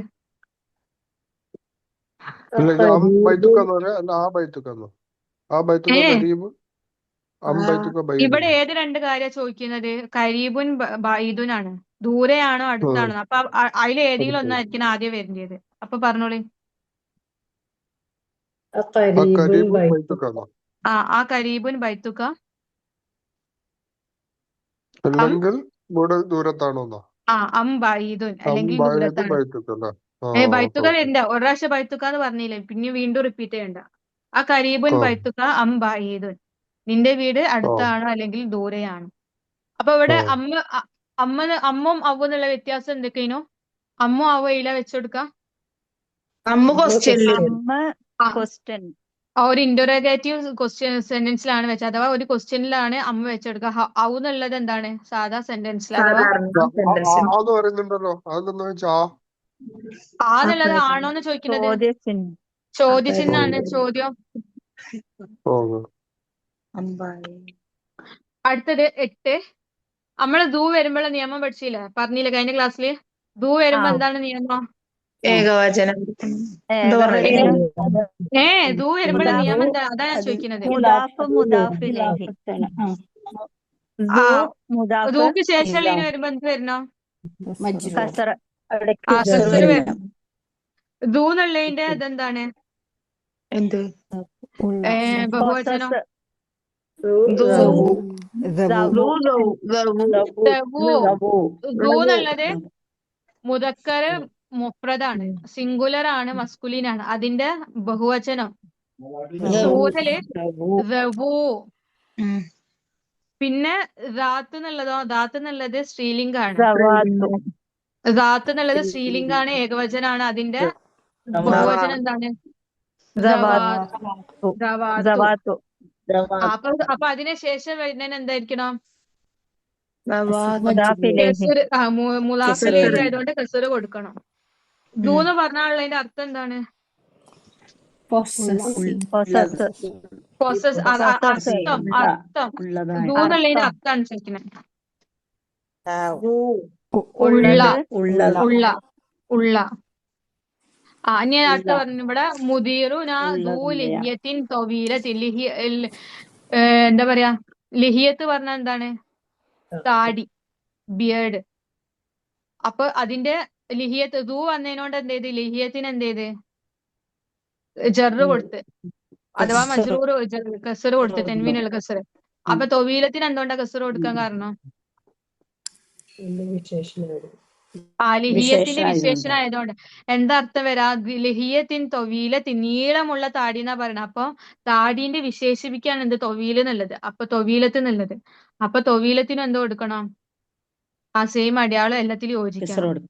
ഇവിടെ ഏത് 2 കാര്യം ചോദിക്കുന്നത്? കരീബുൻ ബഈദുൻ ആണ്. ദൂരെയാണോ അടുത്താണോ? അപ്പൊ അതിൽ ഏതെങ്കിലും ഒന്നായിരിക്കും ആദ്യം വരേണ്ടത്. അപ്പൊ പറഞ്ഞോളി. കരീബുൻ ബൈത്തുക ഇവിടെ ദൂരത്താണോന്നാ? ബഈദുൻ അല്ലെങ്കിൽ അമ്പായത് ദൂരത്താണ്. ബൈത്തുക്കല്ലേ? ആ ബൈത്തുക ഓക്കെ. ഉണ്ട്, ഒരു പ്രാവശ്യം ബൈത്തുക എന്ന് പറഞ്ഞില്ലേ, പിന്നെ വീണ്ടും റിപ്പീറ്റ് ചെയ്യണ്ട. ആ കരീബുൻ ആ ബൈത്തുക ബഈദുൻ, നിന്റെ വീട് ആ അടുത്താണോ അല്ലെങ്കിൽ ദൂരെയാണോ. അപ്പൊ ആ ഇവിടെ അമ്മും അവ്വും എന്നുള്ള വ്യത്യാസം എന്തൊക്കെയാണോ? അമ്മു അവയില വെച്ചുകൊടുക്ക. അമ്മ ക്വസ്റ്റ്യനില്. അമ്മ ആ ക്വസ്റ്റ്യൻ. ഒരു ഇന്ററോഗേറ്റീവ് ക്വസ്റ്റ്യൻ സെന്റൻസിലാണ് വെച്ചത്, അഥവാ ഒരു ക്വസ്റ്റ്യനിലാണ് അമ്മ വെച്ചെടുക്കുക. ഔ എന്നുള്ളത് എന്താണ്? സാധാ സെന്റൻസിൽ അഥവാ ആന്ന് പറയുന്നുണ്ടല്ലോ. അതെന്താ വെച്ചാ എന്നുള്ളത് ആണോന്ന് ചോദിക്കുന്നത് ചോദ്യചിഹ്നം. ചോദ്യചിഹ്നാണ്. ചോദ്യം. അമ്പായി. അടുത്തത് 8. നമ്മള് ദൂ വരുമ്പോഴുള്ള നിയമം പഠിച്ചില്ലേ, പറഞ്ഞില്ലേ കഴിഞ്ഞ ക്ലാസ്സില്? ദൂ വരുമ്പോ എന്താണ് നിയമം? ഏകവചനം. എന്താ പറഞ്ഞത്? ഏകവചനം. ദൂ വരുമ്പോഴുള്ള മുദാഫ് നിയമം എന്താ? അതാ ഞാൻ ചോദിക്കുന്നത്. മുദാഫ് ഇലൈഹി. ആ മുദാഫ് ദൂക്ക് ശേഷമുള്ള ഇനി വരുമ്പോ എന്ത് വരണോ? കസറ. കസറ് വരണം. ദൂ എന്നുള്ളതിന്റെ ഇതെന്താണ്? എന്ത്? ബഹുവചനം. ദൂ എന്നുള്ളത് മുദക്കറ് മുഫ്രദാണ്, സിംഗുലർ ആണ്, മസ്കുലിൻ ആണ്. അതിന്റെ ബഹുവചനം കൂടുതല് ദവൂ. പിന്നെ ദാത്ത് എന്നുള്ളതോ? ദാത്ത് എന്നുള്ളത് സ്ത്രീലിംഗാണ്. ദാത്ത് എന്നുള്ളത് സ്ത്രീലിംഗാണ്, ഏകവചനാണ്. അതിന്റെ ബഹുവചനം എന്താണ്? ദവാത്തു. അപ്പൊ അതിന് ശേഷം വരുന്നതിന് എന്തായിരിക്കണം? മുലാഫിലേക്ക് ആയതുകൊണ്ട് കസറ് കൊടുക്കണം. ദൂന്ന് പറഞ്ഞാലുള്ളതിന്റെ അർത്ഥം എന്താണ്? അർത്ഥം. ദൂന്നുള്ളതിന്റെ അർത്ഥമാണ് ചോദിക്കുന്നത്. ഉള്ള. ഇനി അടുത്ത പറഞ്ഞു ഇവിടെ മുദീറു ലിഹിയത്തിൻ എന്താ പറയാ? ലിഹിയത്ത് പറഞ്ഞാൽ എന്താണ്? താടി, ബിയേർഡ്. അപ്പൊ അതിന്റെ ലിഹിയത്ത് ദൂ വന്നതിനോണ്ട് എന്ത് ചെയ്ത്? ലിഹിയത്തിന് എന്ത് ചെയ്ത്? ജറ് കൊടുത്ത്, അഥവാ മജ്റൂർ കസറ് കൊടുത്ത്, തെൻവീനുള്ള കസറ്. അപ്പൊ തൊവീലത്തിന് എന്തുകൊണ്ടാ കസറ് കൊടുക്കാൻ കാരണം? ലിഹിയത്തിന്റെ വിശേഷണമായതുകൊണ്ട്. എന്താ അർത്ഥം വരാ? ലിഹിയത്തിൻ തൊവീലത്തിൻ, നീളമുള്ള താടി എന്നാ പറയണത്. അപ്പൊ താടീന്റെ വിശേഷിപ്പിക്കാണ് എന്ത്? തൊവീല് എന്നുള്ളത്. അപ്പൊ തൊവീലത്ത് എന്നുള്ളത്. അപ്പൊ തൊവീലത്തിനും എന്തോ കൊടുക്കണം? സെയിം അടയാളം എല്ലാത്തിലും യോജിക്കണം.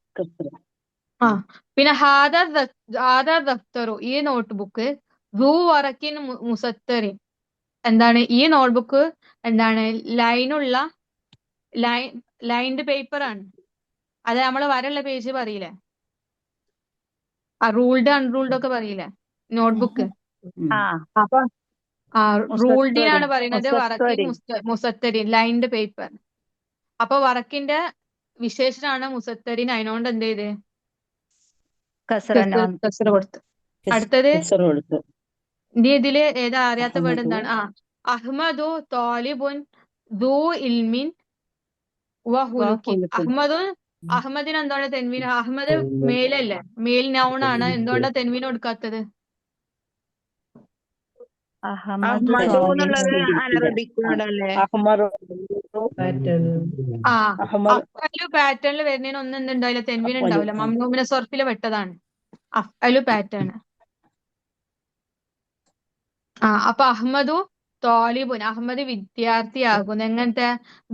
പിന്നെ ഹാദാ ദഫ്തറു, ഈ നോട്ട്ബുക്ക്, ദൂ വറക്കിൻ മുസത്തറിൻ, എന്താണ്? ഈ നോട്ട്ബുക്ക് എന്താണ്? ലൈൻഡ് പേപ്പർ ആണ്. അത് നമ്മള് വരള്ള പേജ് പറയില്ലേ, റൂൾഡ് അൺറൂൾഡ് ഒക്കെ പറയില്ലേ നോട്ട്ബുക്ക്. അപ്പൊ റൂൾഡിനാണ് പറയുന്നത് വറക്കിൻ മുസത്തരിൻ, ലൈൻഡ് പേപ്പർ. അപ്പൊ വറക്കിന്റെ വിശേഷനാണ് മുസത്തരിൻ. അതിനോണ്ട് എന്ത് ചെയ്ത്? കസറ കൊടുത്ത്. അടുത്തത് ഇനി ഇതില് ഏതാ അറിയാത്ത വേർഡ് എന്താണ്? അഹ്മദു താലിബുൻ ദൂ ഇൽമിൻ വഹുലുക്കിൻ. അഹമ്മദിന് എന്താണ് തെൻവീൻ? അഹമ്മദ് മേലല്ലേ, മേൽ നൗൺ ആണ്. എന്തുകൊണ്ടാ തെൻവീൻ കൊടുക്കാത്തത്? പാറ്റേണിൽ വരുന്നതിന് ഒന്നും എന്തുണ്ടാവില്ല, തെൻവീൻ ഉണ്ടാവില്ല. മംനൂമിനെ സർഫില് പെട്ടതാണ്. അഫ്അലു പാറ്റേൺ. അപ്പൊ അഹ്മദു താലിബുൻ, അഹമ്മദ് വിദ്യാർത്ഥിയാകുന്നു. എങ്ങനത്തെ?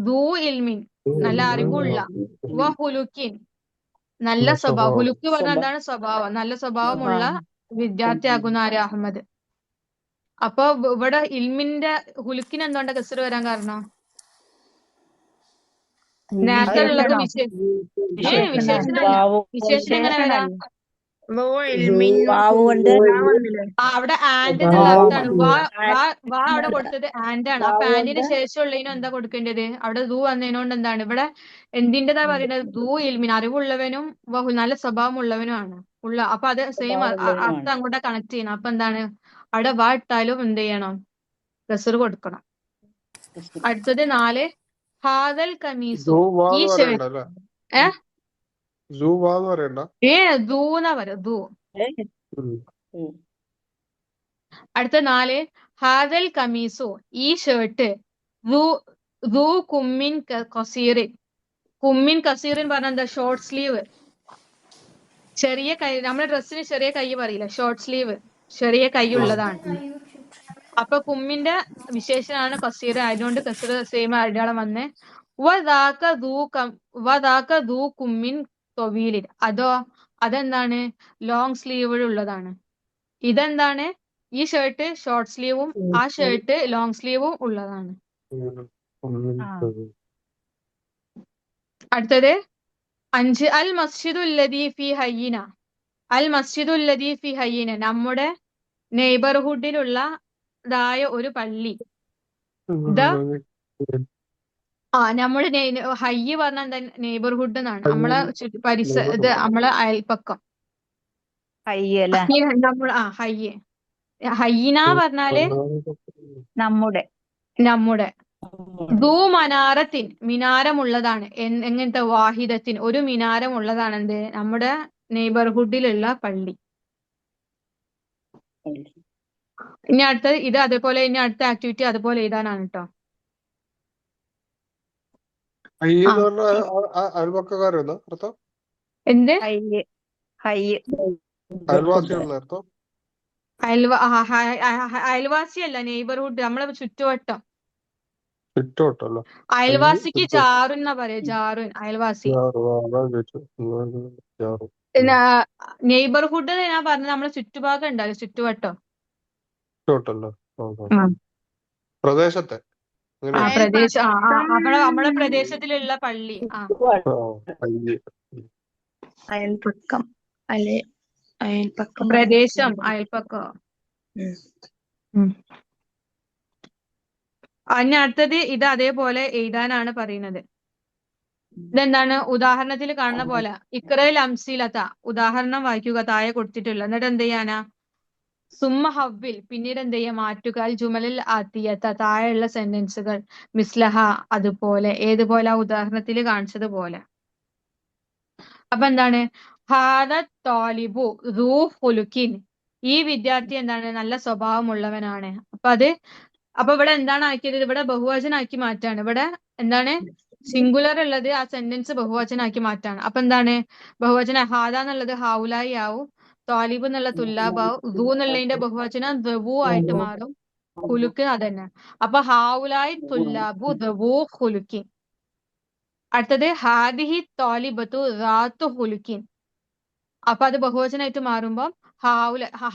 ദൂ ഇൽമിൻ, നല്ല അറിവുള്ള, വഹുലുക്കിൻ, നല്ല സ്വഭാവം. ഹുലുക്ക് പറഞ്ഞാൽ എന്താണ്? സ്വഭാവം. നല്ല സ്വഭാവമുള്ള വിദ്യാർത്ഥിയാകുന്ന ആര്? അഹമ്മദ്. അപ്പൊ ഇവിടെ ഇൽമിന്റെ ഹുലുക്കിന് എന്തുകൊണ്ടാ കസറ് വരാൻ കാരണം? നേരത്തെ ഉള്ളത് വിശേഷണം എങ്ങനെ വരാം? അവിടെ ആൻഡ് എന്നുള്ള അർത്ഥമാണ്. വാ അവിടെ കൊടുത്തത് ആൻഡ് ആണ്. അപ്പൊ ആൻഡിന് ശേഷമുള്ളതിനും എന്താ കൊടുക്കേണ്ടത്? അവിടെ ദൂ വന്നതിനോണ്ട് എന്താണ്? ഇവിടെ എന്തിൻ്റെതാ പറയുന്നത്? ദൂ ഇൽമിൻ, അറിവുള്ളവനും നല്ല സ്വഭാവമുള്ളവനും ആണ് ഉള്ള. അപ്പൊ അത് സെയിം അർത്ഥം അങ്ങോട്ട് കണക്ട് ചെയ്യണം. അപ്പൊ എന്താണ്? അവിടെ വാ ഇട്ടാലും എന്ത് ചെയ്യണം? കസറ് കൊടുക്കണം. അടുത്തത് 4. ഹാദൽ കമീസു, ഈ ഷർട്ട്. ദൂന്നാ പറയാ, ദൂ. അടുത്ത 4. ഹാദൽ കമീസു, ഈ ഷർട്ട്, ദൂ കുമ്മിൻ കസീറിൻ, കുമ്മിൻ കസീറിൻ പറഞ്ഞ എന്താ? ഷോർട്ട് സ്ലീവ്, ചെറിയ കൈ. നമ്മുടെ ഡ്രസ്സിന് ചെറിയ കൈ പറയില്ല, ഷോർട്ട് സ്ലീവ്, ചെറിയ കൈ ഉള്ളതാണ്. അപ്പൊ കുമ്മിന്റെ വിശേഷനാണ് കസീർ, ആയതുകൊണ്ട് കസീർ സെയിം അടയാളം വന്നേ. വദാക ദൂ കുമ്മിൻ തൊവീലിൻ, അതെന്താണ്? ലോങ് സ്ലീവ് ഉള്ളതാണ്. ഇതെന്താണ്? ഈ ഷർട്ട് ഷോർട്ട് സ്ലീവും ആ ഷർട്ട് ലോങ് സ്ലീവും ഉള്ളതാണ്. അടുത്തത് 5 അൽ മസ്ജിദുല്ലദീ ഫി ഹയ്യിന. അൽ മസ്ജിദുല്ലദീ ഫി ഹയ്യിന, നമ്മുടെ നെയ്ബർഹുഡിലുള്ളതായ ഒരു പള്ളി. നമ്മുടെ ഹയ്യ് പറഞ്ഞ എന്താ? നെയ്ബർഹുഡ് എന്നാണ്. നമ്മളെ ഇത് നമ്മളെ അയൽപ്പക്കം. ഹയ്യ് അല്ലേ? ഹയ്യ്. ഹയ്യിന പറഞ്ഞാല് നമ്മുടെ. ദൂ മനാരത്തിൻ, മിനാരമുള്ളതാണ്. എങ്ങനത്തെ? വാഹിദത്തിൻ, ഒരു മിനാരമുള്ളതാണ്. എന്ത്? നമ്മുടെ നെയ്ബർഹുഡിലുള്ള പള്ളി. ഇനി അടുത്ത ഇത് അതേപോലെ, ഇനി അടുത്ത ആക്ടിവിറ്റി അതുപോലെ എഴുതാനാണ് കേട്ടോ. അയൽപക്കക്കാരെന്നോ അർത്ഥം? എന്ത്? ഹയ്യ് അയൽവാസികളുടെ അർത്ഥം? അയൽവാസിയല്ല, നെയ്ബർഹുഡ്, നമ്മളെ ചുറ്റുവട്ടം. ചുറ്റുവട്ടല്ലോ. അയൽവാസിക്ക് ജാറുൻ എന്നാ പറയാ, ജാറുൻ, അയൽവാസി. നെയ്ബർഹുഡ് ഞാൻ പറഞ്ഞത് നമ്മളെ ചുറ്റുഭാഗം ഉണ്ടല്ലോ, ചുറ്റുവട്ടം. ചുറ്റുവട്ടല്ലോ. പ്രദേശത്തെ നമ്മളെ പ്രദേശത്തിലുള്ള പള്ളി. അയൽപക്കം അല്ലെ? അയൽപക്കം, പ്രദേശം, അയൽപക്കം. അതിന് അടുത്തത് ഇത് അതേപോലെ എഴുതാനാണ് പറയുന്നത്. ഇതെന്താണ്? ഉദാഹരണത്തിൽ കാണുന്ന പോലെ ഇക്റയിൽ അംസീലത, ഉദാഹരണം വായിക്കുക, താഴെ കൊടുത്തിട്ടുള്ള. എന്നിട്ട് എന്ത് ചെയ്യാനാ? സുമ്മ ഹവ്വിൽ, പിന്നീട് എന്ത് ചെയ്യാ? മാറ്റുക. അൽ ജുമലിൽ ആത്തിയത്ത, താഴെയുള്ള സെന്റൻസുകൾ മിസ്ലഹ, അതുപോലെ. ഏതുപോലെ? ആ ഉദാഹരണത്തിൽ കാണിച്ചതുപോലെ. അപ്പൊ എന്താണ്? ഹാദ താലിബു ദൂ ഖുലുഖിൻ, ഈ വിദ്യാർത്ഥി എന്താണ്? നല്ല സ്വഭാവമുള്ളവനാണ്. അപ്പൊ ഇവിടെ എന്താണ് ആക്കിയത്? ഇവിടെ ബഹുവചനാക്കി മാറ്റാണ്. ഇവിടെ എന്താണ്? സിംഗുലർ ഉള്ളത് ആ സെന്റൻസ് ബഹുവചനാക്കി മാറ്റാണ്. അപ്പൊ എന്താണ്? ബഹുവചന ഹാദ എന്നുള്ളത് ഹൗലായി ആവും, താലിബ് എന്നുള്ള തുല്ലാബാവും, ദൂ എന്നുള്ളതിന്റെ ബഹുവചനം ദവു ആയിട്ട് മാറും, ഖുലുഖ് അതന്നെ. അപ്പൊ ഹൗലായി തുല്ലാബു ദവു ഖുലുഖിൻ. അടുത്തത് ഹാദിഹി താലിബത്തു ദാത്തു ഖുലുഖിൻ. അപ്പൊ അത് ബഹുവചനായിട്ട് മാറുമ്പോ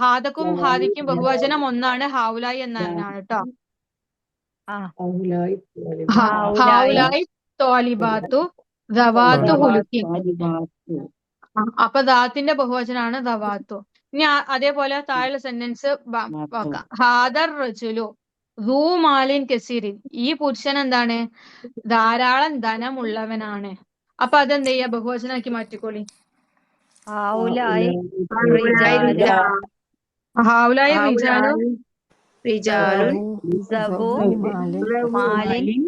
ഹാദക്കും ഹാദിക്കും ബഹുവചനം ഒന്നാണ്, ഹൗലായി എന്നാണ് കേട്ടോ. ഹൗലായി ത്വാലിബാത്തു ദവാത്തു ഖുലുഖിൻ. അപ്പൊ ദാത്തിന്റെ ബഹുവചനാണ് ദവാത്തു. ഇനി അതേപോലെ താഴെ സെന്റൻസ് നോക്കാം. ഹാദർ റജുലു ദൂ മാലിൻ കസീറിൻ, ഈ പുരുഷൻ എന്താണ്? ധാരാളം ധനമുള്ളവനാണ്. അപ്പൊ അതെന്ത് ചെയ്യാ? ബഹുവചനാക്കി മാറ്റിക്കോളി. ഹൗലായി റിജാലു റിജാലുൻ ദവു മാലിൻ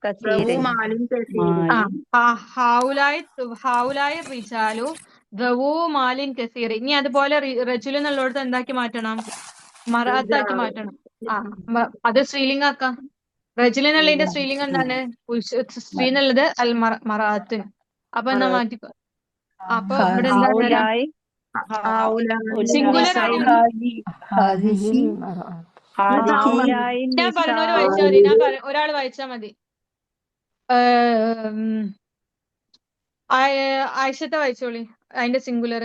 കസീറിൻ. ഹൗലായി റിജാലു ദവു മാലിൻ കസീർ. ഇനി അതുപോലെ റജുൽ എന്നുള്ളടത്ത് എന്താക്കി മാറ്റണം? മറാത്താക്കി മാറ്റണം. അത് സ്ത്രീലിംഗം ആക്കാം. റജുൽ എന്നുള്ളതിന്റെ സ്ത്രീലിംഗം എന്താണ്? സ്ത്രീ എന്നുള്ളത് അൽ മറാത്ത്. അപ്പൊ എന്നാ മാറ്റിക്കോ. അപ്പൊ ഇവിടെ എന്താ? സിംഗുലർ ആണ്. ഞാൻ പറഞ്ഞവര് വായിച്ചാൽ മതി. ഒരാൾ വായിച്ചാൽ മതി. ആയിഷത്തെ വായിച്ചോളി, അതിന്റെ സിംഗുലർ.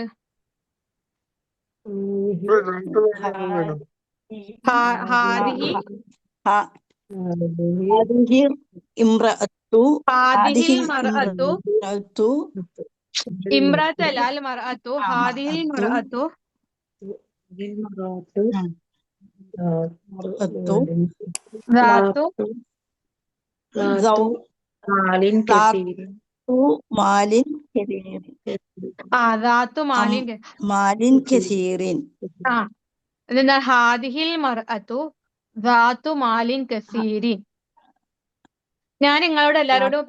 ഹാദിഹി ഇംറഅത്തു ഇമ്രാത്ത് അല്ല, അൽ മർഅത്തു. ഹാദിഹിൽ മർഅത്തു ദാത്തു മാലിൻ കസീറിൻ. ദാത്തു മാലിൻ കസീറിൻ. ഇതെന്താ? ഹാദിഹിൽ മർഅത്തു ദാത്തു മാലിൻ കസീറിൻ. ഞാൻ നിങ്ങളോട് എല്ലാരോടും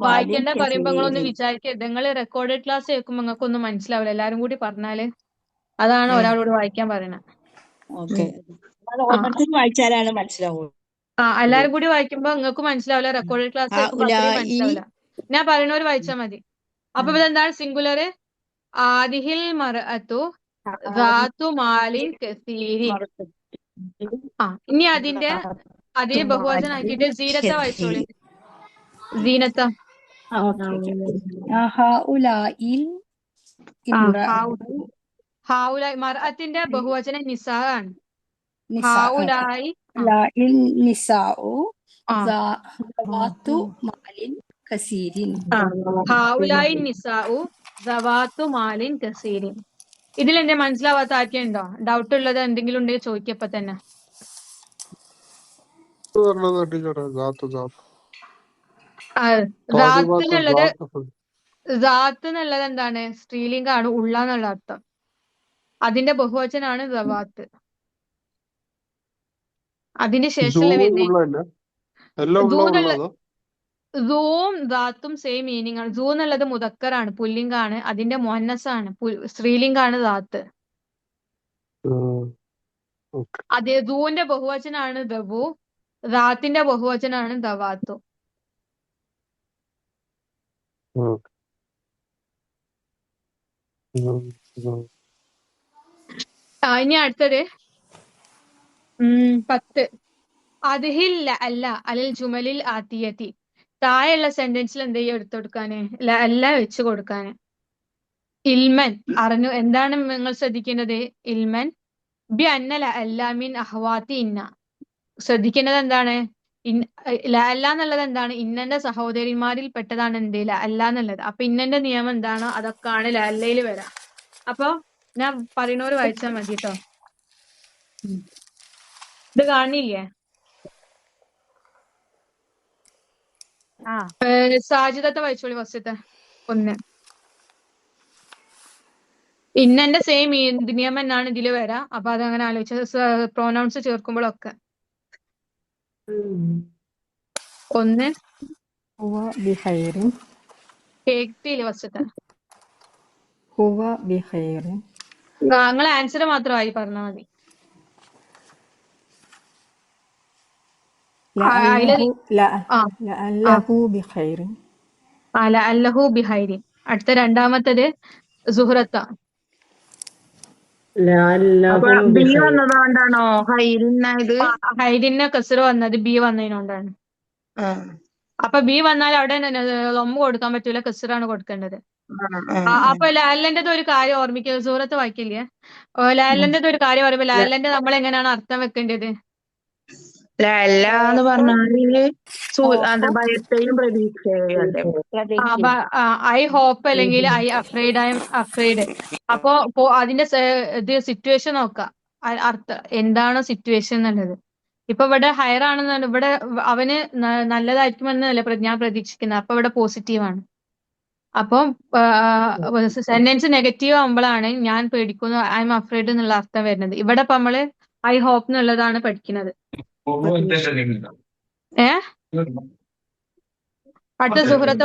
വായിക്കേണ്ട പറയുമ്പോ നിങ്ങളൊന്ന് വിചാരിക്കരുത്. നിങ്ങൾ റെക്കോർഡഡ് ക്ലാസ് കേൾക്കുമ്പോ നിങ്ങൾക്കൊന്നും മനസ്സിലാവില്ല. എല്ലാരും കൂടി പറഞ്ഞാല് അതാണ് ഒരാളോട് വായിക്കാൻ പറയണത്. വായിച്ചാലാണ് മനസ്സിലാവുള്ളൂ. എല്ലാരും കൂടി വായിക്കുമ്പോ നിങ്ങൾക്ക് മനസ്സിലാവില്ല. റെക്കോർഡഡ് ക്ലാസ് കേൾക്കുമ്പോ അത്രയും മനസ്സിലാവില്ല. ഞാൻ പറയുന്നവര് വായിച്ചാൽ മതി. അപ്പൊ ഇതെന്താണ് സിംഗുലർ? ആദിഹിൽ മർഅത്തു ദാത്തു മാലിൻ കസീരി. ഇനി അതിന്റെ അതേ ബഹുവചനം ആക്കിയിട്ട് സീനത്ത വായിച്ചോളി. സീനത്ത. ഹൗലായിൽ ഹാവുലായി മർഅത്തിന്റെ ബഹുവചനം നിസാ ആണ്. ഹാവുലായി നിസാഉ ദവാത്തു മാലിൻ കസീരിൻ. ഹാവുലായി നിസാഉ ദവാത്തു മാലിൻ കസീരിൻ. ഇതിൽ എന്റെ മനസ്സിലാവാത്ത ആർക്കുണ്ടോ? ഡൗട്ട് ഉള്ളത് എന്തെങ്കിലും ഉണ്ടെങ്കിൽ ചോദിക്കപ്പോ തന്നെ. ദാത്ത് എന്നുള്ളത് എന്താണ്? സ്ത്രീലിംഗാണ്, ഉള്ള എന്നുള്ള അർത്ഥം. അതിന്റെ ബഹുവചനാണ് ദവാത്ത്. അതിന് ശേഷമുള്ള സൂം ദാത്തും സെയിം മീനിങ് ആണ്. സൂ എന്നുള്ളത് മുദക്കറാണ്, പുല്ലിംഗാണ്. അതിന്റെ മുഹന്നസാണ്, സ്ത്രീലിംഗാണ് ദാത്ത്. അതേ സൂവിന്റെ ബഹുവചനാണ് ദബു, ദാത്തിന്റെ ബഹുവചനാണ് ദവാത്തു. ഇനി അടുത്തത് 10. അദ്ഹിൽ അല്ല അലൽ ജുമലിൽ ആത്തിയത്തി. താഴെയുള്ള സെന്റൻസിൽ എന്ത് ചെയ്യും? എടുത്തു കൊടുക്കാന്, അല്ല വെച്ച് കൊടുക്കാന്. ഇൽമൻ അറിഞ്ഞു. എന്താണ് നിങ്ങൾ ശ്രദ്ധിക്കേണ്ടത്? ഇൽമൻ ബി അന്നല അല്ലാമിൻ അഹ്വാത്തി ഇന്ന. ശ്രദ്ധിക്കേണ്ടത് എന്താണ്? അല്ല എന്നുള്ളത് എന്താണ്? ഇന്നന്റെ സഹോദരിമാരിൽ പെട്ടതാണ് എന്ത് അല്ല എന്നുള്ളത്. അപ്പൊ ഇന്നന്റെ നിയമം എന്താണോ അതൊക്കെയാണ് ലല്ലയിൽ വരാം. അപ്പൊ ഞാൻ പറയുന്നവര് വായിച്ചാൽ മതി കേട്ടോ. ഇത് കാണില്ലേ? സാജിദത്തെ വായിച്ചോളി ഫസ്റ്റത്തെ 1. ഇന്നന്റെ സെയിം നിയമം എന്നാണ് ഇതില് വരാം. അപ്പൊ അതങ്ങനെ ആലോചിച്ച പ്രൊനൗൺസ് ചേർക്കുമ്പോഴൊക്കെ 1 ഹുവ ബിഖൈറിൻ. കേട്ടില്ലേ ഫസ്റ്റത്തെ? ഹുവ ബിഖൈറിൻ. നിങ്ങൾ ആൻസർ മാത്രമായി പറഞ്ഞാൽ മതി. ലഅല്ലഹു ബിഖൈറിൻ. ലഅല്ലഹു ബിഖൈറിൻ. അടുത്ത രണ്ടാമത്തത് സുഹ്റത്ത. ബി വന്നതുകൊണ്ടാണോ ഹൈറിനായത്? ഹൈറിന് കസ്റ വന്നത് ബി വന്നതിനോണ്ടാണ്. അപ്പൊ ബി വന്നാൽ അവിടെ ലൊമ്മ കൊടുക്കാൻ പറ്റൂല, കസ്റാണ് കൊടുക്കേണ്ടത്. അപ്പൊ ലാലന്റെത് ഒരു കാര്യം ഓർമ്മിക്കുക. സൂറത്ത് വായിക്കില്ലേ? ലാലന്റെത് ഒരു കാര്യം പറയുമ്പോ ലാലന്റെ നമ്മൾ എങ്ങനെയാണ് അർത്ഥം വെക്കേണ്ടത്? എന്ന് പറഞ്ഞാല് ഭയത്തെയും പ്രതീക്ഷയും. ഐ ഹോപ്പ് അല്ലെങ്കിൽ I afraid, I M afraid. അപ്പൊ അതിന്റെ ഇത് സിറ്റുവേഷൻ നോക്കാം. അർത്ഥം എന്താണോ സിറ്റുവേഷൻ എന്നുള്ളത്. ഇപ്പൊ ഇവിടെ ഹയർ ആണെന്നാണ്, ഇവിടെ അവന് നല്ലതായിരിക്കുമെന്നല്ല ഞാൻ പ്രതീക്ഷിക്കുന്നത്. അപ്പൊ ഇവിടെ പോസിറ്റീവാണ്. അപ്പം സെന്റൻസ് നെഗറ്റീവ് ആവുമ്പോഴാണ് ഞാൻ പേടിക്കുന്നു, ഐ എം അഫ്രൈഡ് എന്നുള്ള അർത്ഥം വരുന്നത്. ഇവിടെ ഇപ്പൊ നമ്മള് ഐ ഹോപ്പ് എന്നുള്ളതാണ് പഠിക്കുന്നത്. അടുത്ത സുഹൃത്ത്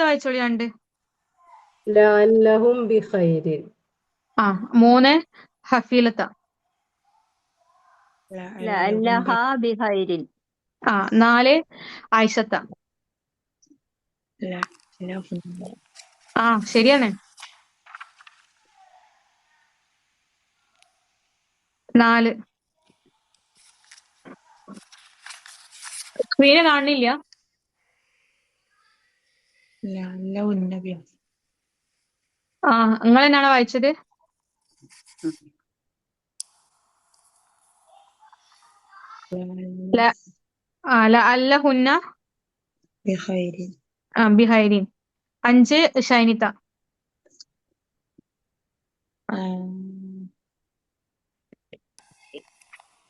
വായിച്ചോളി 2. ലഅല്ലഹും ബിഖൈരിൻ. 3 ഹഫീലത്ത. ലഅല്ലഹാ ബിഖൈരിൻ. 4 ആയിഷത്ത. ശരിയാണ്. 4 സ്ക്രീന് കാണുന്നില്ല. നിങ്ങൾ എന്നാണ് വായിച്ചത്? ലഅല്ലഹുന്ന ബിഖൈരിൻ. 5 ഷൈനിത്ത.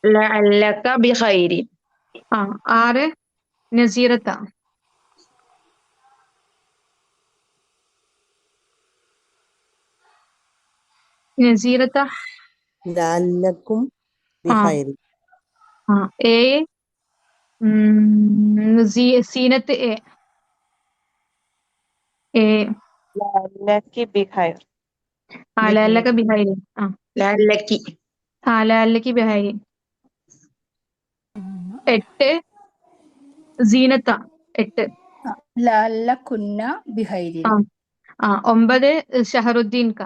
ലഅല്ലക ബിഖൈരിൻ. 6 നസീറത്ത. ലഅല്ലക്കും ബിഖൈരിൻ. 7 സീനത്ത്. ലഅല്ലകി ബിഖൈർ. ലഅല്ലക ബിഖൈരിൻ. ലഅല്ലകി ബിഖൈരിൻ. 8 സീനത്ത. 8 ലഅല്ലകുന്ന ബിഖൈരിൻ. 9 ഷഹറുദ്ദീൻ ക.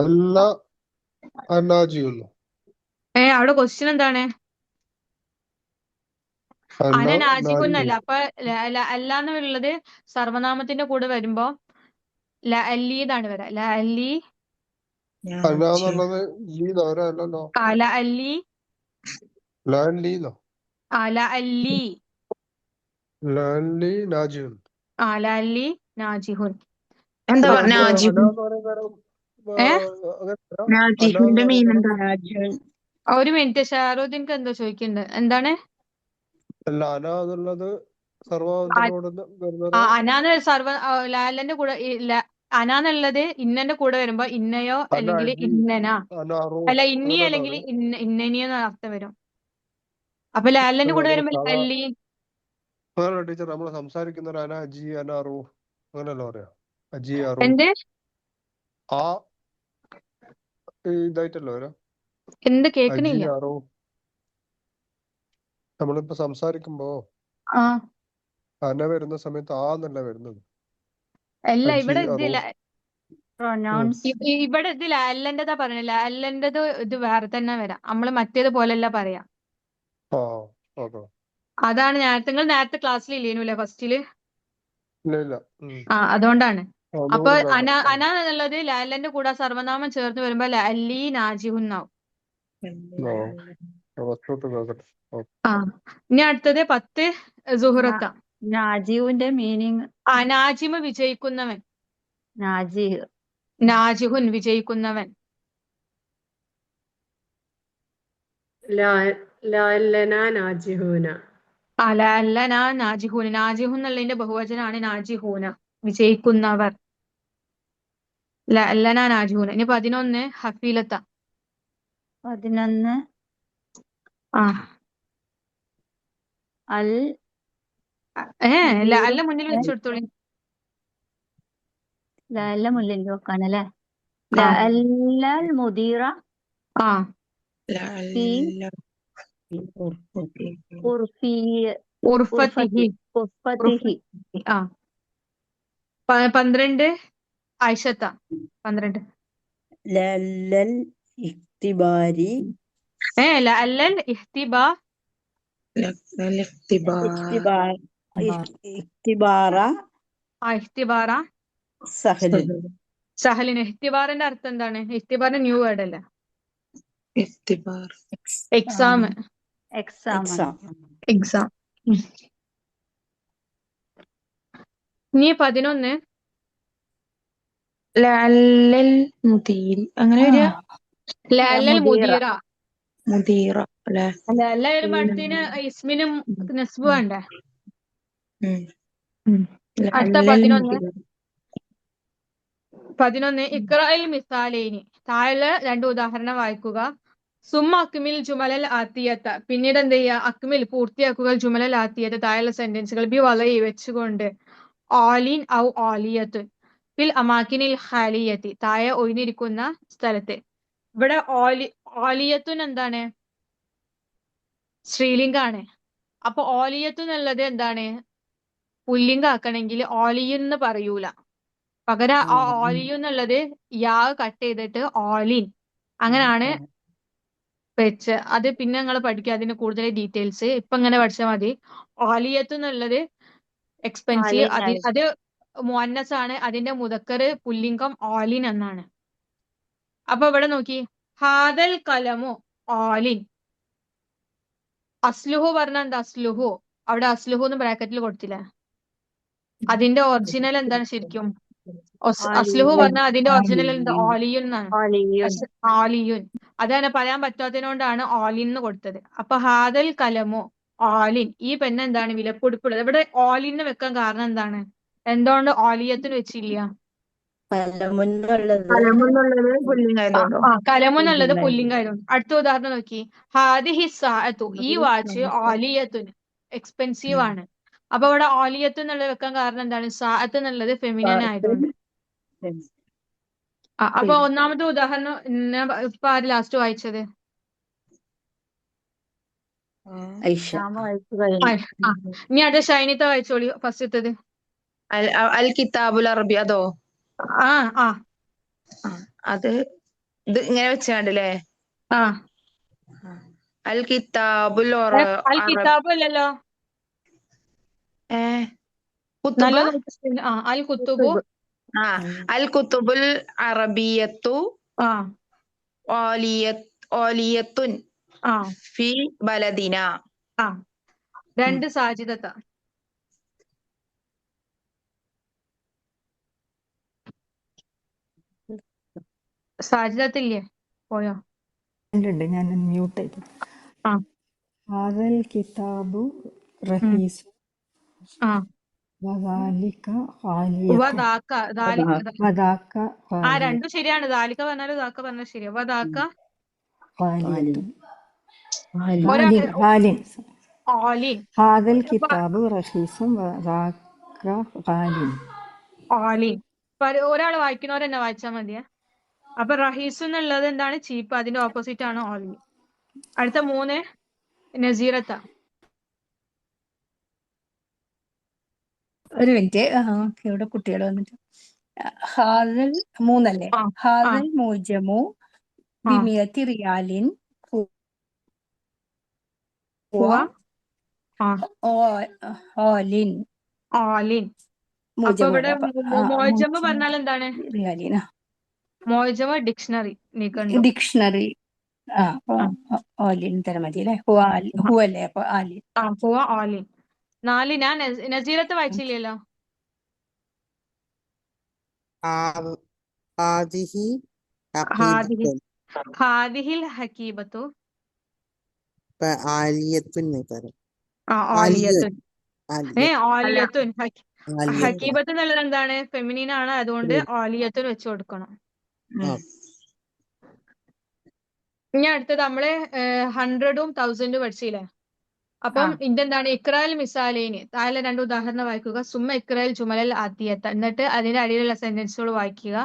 അല്ല അനാജിയുന്നു. അവിടെ ക്വസ്റ്റ്യൻ എന്താണ്? അന അന നാജിഹുന്നല്ല. നാജിയുന്നു. അപ്പൊ അല്ല എന്നുള്ളത് സർവനാമത്തിന്റെ കൂടെ വരുമ്പോ ലഅല്ലീന്നാണ് വരാ. ലഅല്ലി അന എന്നുള്ളത് ലീന്നോ അല്ലല്ലോ. ലഅല്ലി ലാൻ ലീന്നോ. ലഅല്ലി ലാൻ ലീ നാജിയുന്നു. ലഅല്ലി നാജിഹുൻ. എന്താ അന പറഞ്ഞ അന നാജിഹുൻ? എന്ന് പറയുന്ന നേരം ഏ അങ്ങനെ വരാം. അന നാജിഹുന്റെ എന്ന് മീൻ പറയുന്ന എന്താ? നാജുൻ. ഒരു മിനിറ്റ്, ഷഹറുദ്ദീൻക്ക് എന്തോ ചോദിക്കുന്നുണ്ട്. എന്താണ്? അല്ല അന എന്നുള്ളത് സർവനാമത്തിനോട് വരുന്നത്. അനാന്ന് ലാലന്റെ കൂടെ അനാന്നുള്ളത് ഇന്നന്റെ കൂടെ വരുമ്പോ ഇന്നയോ അന അല്ലെങ്കിൽ അജി ഇന്നനാ, അനാറു അല്ല ഇന്നി അങ്ങനെ അല്ലെങ്കിൽ ഉണ്ടാവുന്നത്. ഇന്നനിയെന്ന് അർത്ഥം വരും. അപ്പൊ ലാലന്റെ കൂടെ നമ്മള് വരുമ്പോ സാധാ അല്ലി. അങ്ങനല്ല ടീച്ചർ, നമ്മൾ സംസാരിക്കുന്ന അന അജി അനാറു അങ്ങനെയല്ല പറയാ. അജി അറു എന്ത് ആ ഇതായിട്ടല്ലോ വരാ. എന്ത് അജി കേക്കണില്ല? അറു നമ്മളിപ്പോ സംസാരിക്കുമ്പോ ആ അന വരുന്ന സമയത്ത് ആ എന്നല്ല വരുന്നത്. അല്ല, അജി ഇവിടെ അറു. ഇതില്ല. പ്രൊനൗൺസ്. ഇവിടെ ഇത് ലാലന്റെതാ പറഞ്ഞില്ല. ലാലന്റത് ഇത് വേറെ തന്നെ വരാം. നമ്മള് മറ്റേത് പോലെയല്ല പറയാ. ആ ഓക്കെ. അതാണ് നിങ്ങൾ നേരത്തെ ക്ലാസ്സിൽ ഇല്ലേനുല്ലേ ഫസ്റ്റില്? ഇല്ല ഇല്ല. അതുകൊണ്ടാണ്. അപ്പൊ ഒന്നുകൂടി അന നോക്കാം. അന എന്നുള്ളത് ലാലന്റെ കൂടെ സർവനാമം ചേർന്ന് വരുമ്പോ ലഅല്ലി നാജിഹുന്നാവും. ഫസ്റ്റോട്ട് കേൾക്കട്ടെ. ഇനി അടുത്തത് 10 സുഹറത്ത. നാജിയുടെ മീനിങ് നാജിമ് വിജയിക്കുന്നവൻ. നാജിഹ്. നാജിഹുൻ വിജയിക്കുന്നവൻ. ലഅല്ലന നാജിഹൂന. ലഅല്ലന നാജിഹൂന. നാജിഹുൻ എന്നുള്ളതിന്റെ ബഹുവചനാണ് നാജിഹൂന, വിജയിക്കുന്നവർ. ലഅല്ലന നാജിഹൂന. ഇനി 11 ഹഫീലത്ത. 11 അൽ ലഅല്ല മുന്നിൽ വെച്ചെടുത്തോളി. ലഅല്ല മുന്നിൽ വെക്കാനല്ലേ? ലഅല്ലൽ മുദീറ ഉർഫത്തിഹി. 12 ആയിഷത്ത. 12 ലഅല്ലൽ ഇഖ്തിബാരി. ലഅല്ലൽ ഇഖ്തിബാറ ഇഖ്തിബാറ സഹലിൻ. സഹലിന്. ഇഖ്തിബാറിന്റെ അർത്ഥം എന്താണ്? ഇഖ്തിബാറിന്റെ ന്യൂ വേർഡ് അല്ല, എക്സാം. എക്സാം. ഇനി 11 ലഅല്ലൽ മുദീർ അങ്ങനെ വരിക. ലഅല്ലൽ മുദീറ. മുദീറ അല്ലെ. ലഅല്ല വരുമ്പോ അടുത്തിന് ഇസ്മിനും നസ്ബ് വേണ്ടേ? അടുത്ത 11 ഇഖ്റഅൽ മിസാലൈനി. താഴെ 2 ഉദാഹരണം വായിക്കുക. സുമ്മ അക്മിൽ ജുമലൽ ആത്തിയത്ത. പിന്നീട് എന്ത് ചെയ്യുക? അക്മിൽ പൂർത്തിയാക്കുക ജുമലൽ ആത്തിയത്ത, താഴെയുള്ള സെന്റൻസുകൾ ബി വളയി വെച്ചുകൊണ്ട്. ആലിൻ ഔ ആലിയത്തുൻ ഫിൽ അമാക്കിനിൽ ഖാലിയത്തി. താഴെ ഒഴിഞ്ഞിരിക്കുന്ന സ്ഥലത്ത്. ഇവിടെ ആലിയത്തുൻ എന്താണ്? സ്ത്രീലിംഗാണ്. അപ്പൊ ആലിയത്തു എന്നുള്ളത് എന്താണ്? പുല്ലിംഗ ആക്കണമെങ്കിൽ ആലിയൻ എന്ന് പറയൂല. പകരം ആ ആലിയു എന്നുള്ളത് യാ കട്ട് ചെയ്തിട്ട് ആലിൻ അങ്ങനെയാണ് വെച്ച്. അത് പിന്നെ നിങ്ങൾ പഠിക്കുക, അതിന് കൂടുതൽ ഡീറ്റെയിൽസ്. ഇപ്പൊ ഇങ്ങനെ പഠിച്ചാൽ മതി. ആലിയത്ത് എന്നുള്ളത് എക്സ്പെൻസീവ്. അത് മുഅന്നസ് ആണ്. അതിന്റെ മുദക്കർ പുല്ലിംഗം ആലിൻ എന്നാണ്. അപ്പൊ ഇവിടെ നോക്കി, ഹാദൽ കലമു ആലിൻ. അസ്ലുഹു പറഞ്ഞ എന്താ? അസ്ലുഹു അവിടെ അസ്ലുഹു എന്ന് ബ്രാക്കറ്റിൽ കൊടുത്തില്ല. അതിന്റെ ഒറിജിനൽ എന്താണ് ശരിക്കും? അസ്ലുഹു പറഞ്ഞാൽ അതിന്റെ ഒറിജിനൽ എന്താ? ആലിയുൻ എന്നാണ്. ആലിയുൻ. അതാണ് പറയാൻ പറ്റാത്തതിനോണ്ടാണ് ആലിൻ എന്ന് കൊടുത്തത്. അപ്പൊ ഹാദൽ കലമു ആലിൻ. ഈ പെണ്ണ് എന്താണ്? വിലപിടിപ്പുള്ളത്. ഇവിടെ ആലിന് വെക്കാൻ കാരണം എന്താണ്? എന്തുകൊണ്ട് ആലിയത്തിന് വെച്ചില്ല? കലമുന്നുള്ളത് കലമുന്നുള്ളത് പുല്ലിംഗായിരുന്നു. അടുത്ത ഉദാഹരണം നോക്കി. ഹാദിഹി സാഅത്തു. ഈ വാച്ച് ആലിയത്തുന് എക്സ്പെൻസീവ് ആണ്. അപ്പൊ ഇവിടെ ആലിയത്ത് എന്നുള്ളത് വെക്കാൻ കാരണം എന്താണ്? സാഅത്ത് എന്നുള്ളത് ഫെമിനൻ ആയതുകൊണ്ട്. അപ്പൊ ഒന്നാമത്തെ ഉദാഹരണം ഇപ്പൊ ആര് ലാസ്റ്റ് വായിച്ചത്? ഐഷ ഞാൻ വായിച്ചു കഴിഞ്ഞു. ആ ഇനി അടുത്ത ഷൈനിത്ത വായിച്ചോളി ഫസ്റ്റത്തത്. അൽ കിതാബുൽ അറബി അതോ ആ ആ ആ, അത് ഇത് ഇങ്ങനെ വെച്ചാണ്ടല്ലേ ആ അൽ കിതാബുൽ അൽ കിതാബ് അല്ലല്ലോ, കുത്തുബ നല്ല നോക്കി. ആ അൽ കുത്തുബു. ആ അൽ കുത്തുബുൽ അറബിയത്തു ആ ഓലിയത്തുൻ ആ ഫി ബലദിന. ആ 2 സാജിദത്ത. സാജിദത്തില്ലേ പോയോ? ഉണ്ട്, ഞാൻ മ്യൂട്ടായി. ആ ഹാദൽ കിതാബു റഹീസു ആ വദാലിക ഖാലിയത്തുൻ വദാക്ക വദാക ആ ഖാലിയത്തുൻ രണ്ടും ശരിയാണ്. ദാലിക്ക പറഞ്ഞാലും ദാക്ക പറഞ്ഞാൽ ശരിയാ. വദാക്ക ഖാലിയത്തുൻ ഒരാൾ ഖാലിൻ. ആലിൻ. ഹാദൽ കിതാബു റഹീസും വദാക ഖാലിൻ. ആലിൻ ഒരാൾ വായിക്കുന്നവരെന്നെ വായിച്ചാൽ മതിയെ. അപ്പൊ റഹീസ് എന്നുള്ളത് എന്താണ്? ചീപ്പ്. അതിന്റെ ഓപ്പോസിറ്റ് ആണ് ആലിൻ. അടുത്ത 3 നസീറത്ത. ഒരു മിനിറ്റ്. ഇവിടെ കുട്ടികൾ വന്നിട്ട് ഹാദൽ 3 അല്ലേ? ആ ആ ഹാദൽ മൂജമു ആ ബിമിയത്തി റിയാലിൻ ഹുവ ആ ഓലിൻ ആലിൻ. അപ്പൊ ഇവിടെ മൂജമു മോജമ് പറഞ്ഞാൽ എന്താണ്? റിയാലിൻ മോജമ ഡിക്ഷണറി നീക്കണ്ടോ? ഡിക്ഷണറി. അപ്പൊ ആ ഓലിൻ തരം മതി അല്ലേ? ഹു അല്ലേ? അപ്പൊ ആലിൻ. ആ ഹുവ ആലിൻ. 4 ഞാൻ നസീറത്ത് വായിച്ചില്ലല്ലോ. ഹാദിഹി ഹാദിഹി ഹഖീബത്തുൻ ഹാദിഹിൽ ഹക്കീബത്തു ആലിയത്തുൻ എന്നേക്കാരം. ആലിയത്തുൻ. ആലിയത്ത് ആലിയത്തുൻ. ആലിയത്ത് ഹക്കീബത്ത് എന്നുള്ളത് എന്താണ്? ഫെമിനീൻ ആണ്. അതുകൊണ്ട് ആലിയത്തുൻ വെച്ച് കൊടുക്കണം. ആ ഇനി അടുത്തത് നമ്മള് 100ഉം 1000ഉം പഠിച്ചില്ലേ? അപ്പം ഇതെന്താണ്? ഇക്രാൽ മിസാലേന് താഴെ 2 ഉദാഹരണം വായിക്കുക. സുമ്മ ഇക്രാൽ ജുമലൽ ആത്തിയത്ത. എന്നിട്ട് അതിന്റെ അടിയിലുള്ള സെന്റൻസുകൾ വായിക്കുക.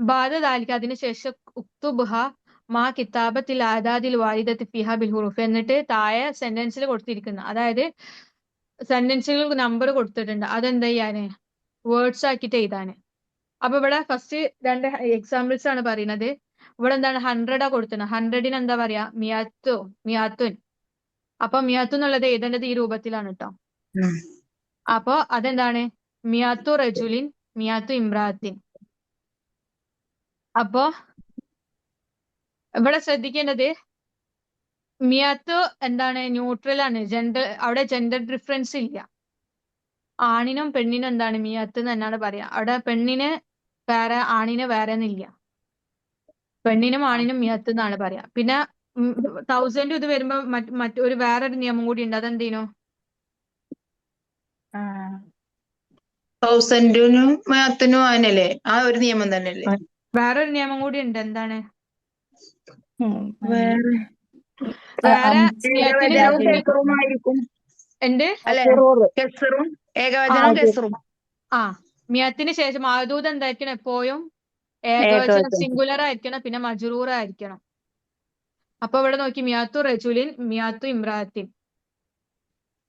ബാദ ദാലിക അതിനുശേഷം ഉക്തുബുഹ മാ കിതാബത്തിൽ ആദാദിൽ വാലിദത്തി ഫിഹ ബിൽ ഹുറൂഫ്. എന്നിട്ട് താഴെ സെന്റൻസിൽ കൊടുത്തിരിക്കുന്ന, അതായത് സെന്റൻസുകൾ നമ്പർ കൊടുത്തിട്ടുണ്ട്, അതെന്താ ചെയ്യാന്? വേർഡ്സ് ആക്കിയിട്ട് എഴുതാന്. അപ്പൊ ഇവിടെ ഫസ്റ്റ് 2 എക്സാമ്പിൾസ് ആണ് പറയുന്നത്. ഇവിടെ എന്താണ്? 100 കൊടുത്തത്. 100ന് എന്താ പറയാ? മിയാത്തുൻ. അപ്പൊ മിയാത്തു എന്നുള്ളത് എഴുതേണ്ടത് ഈ രൂപത്തിലാണ് കേട്ടോ. അപ്പൊ അതെന്താണ്? മിയാത്തു റജുലിൻ മിയാത്തു ഇമ്രാത്തിൻ. അപ്പൊ ഇവിടെ ശ്രദ്ധിക്കേണ്ടത് മിയാത്തു എന്താണ്? ന്യൂട്രൽ ആണ്. അവിടെ ജെൻഡർ ഡിഫറൻസ് ഇല്ല. ആണിനും പെണ്ണിനും എന്താണ്? മിയാത്ത് എന്ന് തന്നെയാണ് പറയാ. അവിടെ പെണ്ണിന് വേറെ ആണിന് വേറെ എന്നില്ല. പെണ്ണിനും ആണിനും മിയാത്ത് എന്നാണ് പറയാ. പിന്നെ 1000 ഇത് വരുമ്പോ മറ്റൊരു വേറൊരു നിയമം കൂടി ഉണ്ട്. അതെന്തേനു? 1000നും മിഅത്തിനും ആനല്ലേ? ആ ഒരു നിയമം തന്നെയല്ലേ? വേറൊരു നിയമം കൂടി ഉണ്ട്. എന്താണ്? വേറെ വേറെ ഏകവചനവും കെസറുമായിരിക്കും എന്ത്? അല്ലെ? കെസറും ഏകവചനവും കെസറും. ആ മിയത്തിന് ശേഷം മാദൂദ് എന്തായിരിക്കണം? എപ്പോഴും ഏകവചനം സിംഗുലർ ആയിരിക്കണം. പിന്നെ മജ്റൂർ ആയിരിക്കണം. അപ്പൊ ഇവിടെ നോക്കി മിയാത്തു റജുലിൻ മിയാത്തു ഇമ്രാത്തിൻ.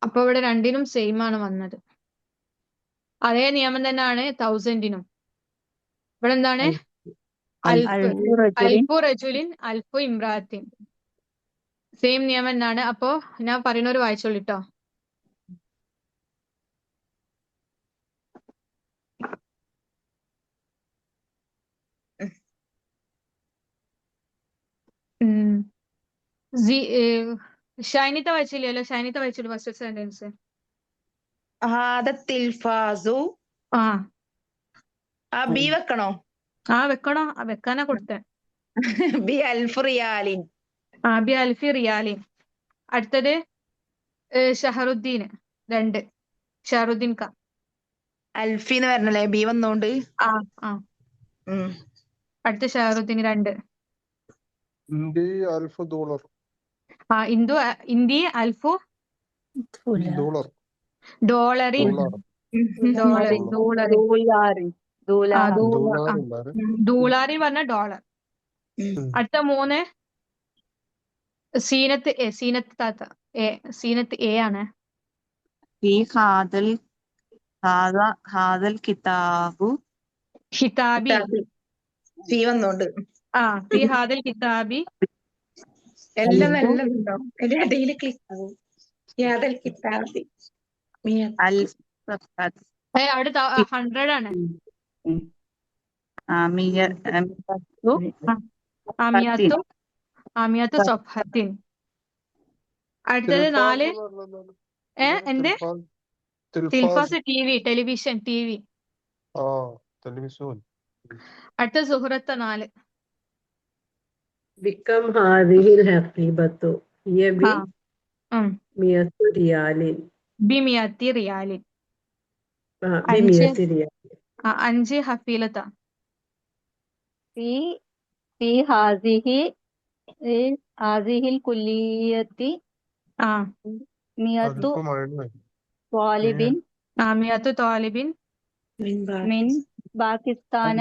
അപ്പൊ ഇവിടെ രണ്ടിനും സെയിം ആണ് വന്നത്. അതേ നിയമം തന്നെയാണ് 1000നും. ഇവിടെ എന്താണ്? അൽഫു റജുലിൻ അൽഫു ഇമ്രാത്തിൻ. സെയിം നിയമം തന്നെയാണ്. അപ്പൊ ഞാൻ പറയുന്നവര് വായിച്ചോളിട്ടോ. ഷൈനിത്ത വായിച്ചില്ലല്ലോ. ഷൈനിത്ത വായിച്ചോളൂ ഫസ്റ്റ് സെന്റൻസ്. തിൽഫാസു. ബി വെക്കണോ? വെക്കണോ? വെക്കാനാ കൊടുത്തേ. ബി അൽഫ് റിയാലിൻ. ബി അൽഫി റിയാലിൻ. അടുത്തത് ഷഹറുദ്ദീൻ 2. ഷഹറുദ്ദീൻ ക അൽഫി എന്ന് പറഞ്ഞല്ലേ? ബി വന്നോണ്ട്. അടുത്ത ഷഹറുദ്ദീൻ 2. ഇന്ത്യ അൽഫ് ഡോളർ. ഇന്ത്യ അൽഫു ഡോളർ. ഡോളറിൻ. ഡൂളാറി പറഞ്ഞ ഡോളർ. അടുത്ത 3 സീനത്ത് താത്ത. എ. സീനത്ത് എ ആണ്. في هذا الكتاب ഹിതാബി. സി വന്നോണ്ട് ഫി ഹാദൽ കിതാബി എല്ലാം ألف നല്ല ഉണ്ടാവും അതിന്റെ ഇടയിൽ ക്ലിക്ക് ആവും യാദൽ കിതാബി ألف صفحة അവിടെ 100 ആണ്. مية ആമിയാത്തു ആമിയാത്തു സഫഹത്തിൻ. അടുത്തത് 4. എന്ത്? തിൽഫാസ് ടിവി, ടെലിവിഷൻ, ടിവി. അടുത്ത സുഹൃത്ത് 4. بكم هذه الحقيبة هي ب100 ريال ബിമിയത്തി റിയാലിൻ. ب100 ريال 5 ഹഫീലത്ത. في هذه الكلية 100 طالب ആമിയാത്തു താലിബിൻ من باكستان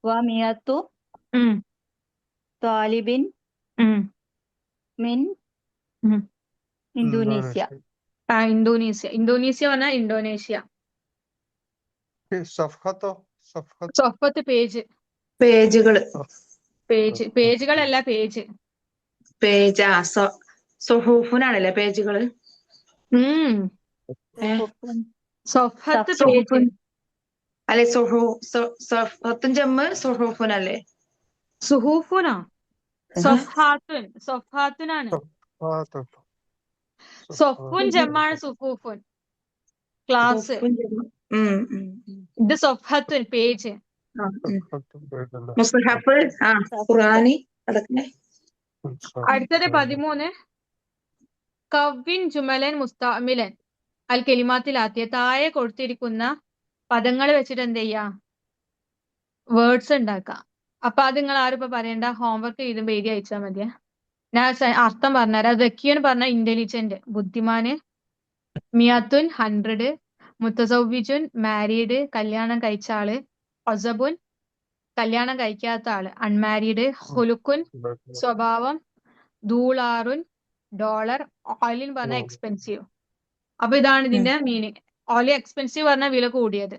و100 طالب من إندونيسيا. ഇന്തോനേഷ്യ. ഇന്തോനേഷ്യ പറഞ്ഞാൽ ഇന്തോനേഷ്യ. സഫത്ത് പേജ്. പേജുകള് പേജുകളല്ല പേജ്. പേജാ സുഹൂഫുനാണല്ലേ പേജുകള്. സഫത്ത് പേജ് അല്ലെ സഫത്തും ജമ്മ് സുഹൂഫുനല്ലേ. സുഹൂഫുനാ സഫാത്തുനാണ്. സൊഫുൻ ജമ്മാണ് സുഹൂഫുൻ ക്ലാസ്. ഇത് സഫത്തുൻ പേജ്. മുസ്ഹഫ് ഖുർആനി അതൊക്കെ. അടുത്തത് 13. കവ്വിൻ ജുമലൻ മുസ്തഅമിലൻ അൽ കലിമാത്തിലാത്തിയ. താഴെ കൊടുത്തിരിക്കുന്ന പദങ്ങൾ വെച്ചിട്ട് എന്ത് ചെയ്യാ? വേർഡ്സ് ഉണ്ടാക്കാം. അപ്പൊ അത് നിങ്ങൾ ആരും ഇപ്പൊ പറയണ്ട, ഹോംവർക്ക് ചെയ്തുമ്പോ എഴുതി അയച്ചാൽ മതിയാ. ഞാൻ അർത്ഥം പറഞ്ഞുതരാം. ദക്കിയൻ പറഞ്ഞ ഇന്റലിജന്റ്, ബുദ്ധിമാന്. മിയാത്തുൻ 100, മുത്തസൗവിജുൻ മാരീഡ്, കല്യാണം കഴിച്ച ആള്. ഒസബുൻ കല്യാണം കഴിക്കാത്ത ആള്, അൺമാരീഡ്. ഹുലുക്കുൻ സ്വഭാവം. ദൂളാറുൻ ഡോളർ. ഓയിലിൻ പറഞ്ഞ എക്സ്പെൻസീവ്. അപ്പൊ ഇതാണ് ഇതിന്റെ മീനിങ്. ഓയിൽ എക്സ്പെൻസീവ് പറഞ്ഞ വില കൂടിയത്.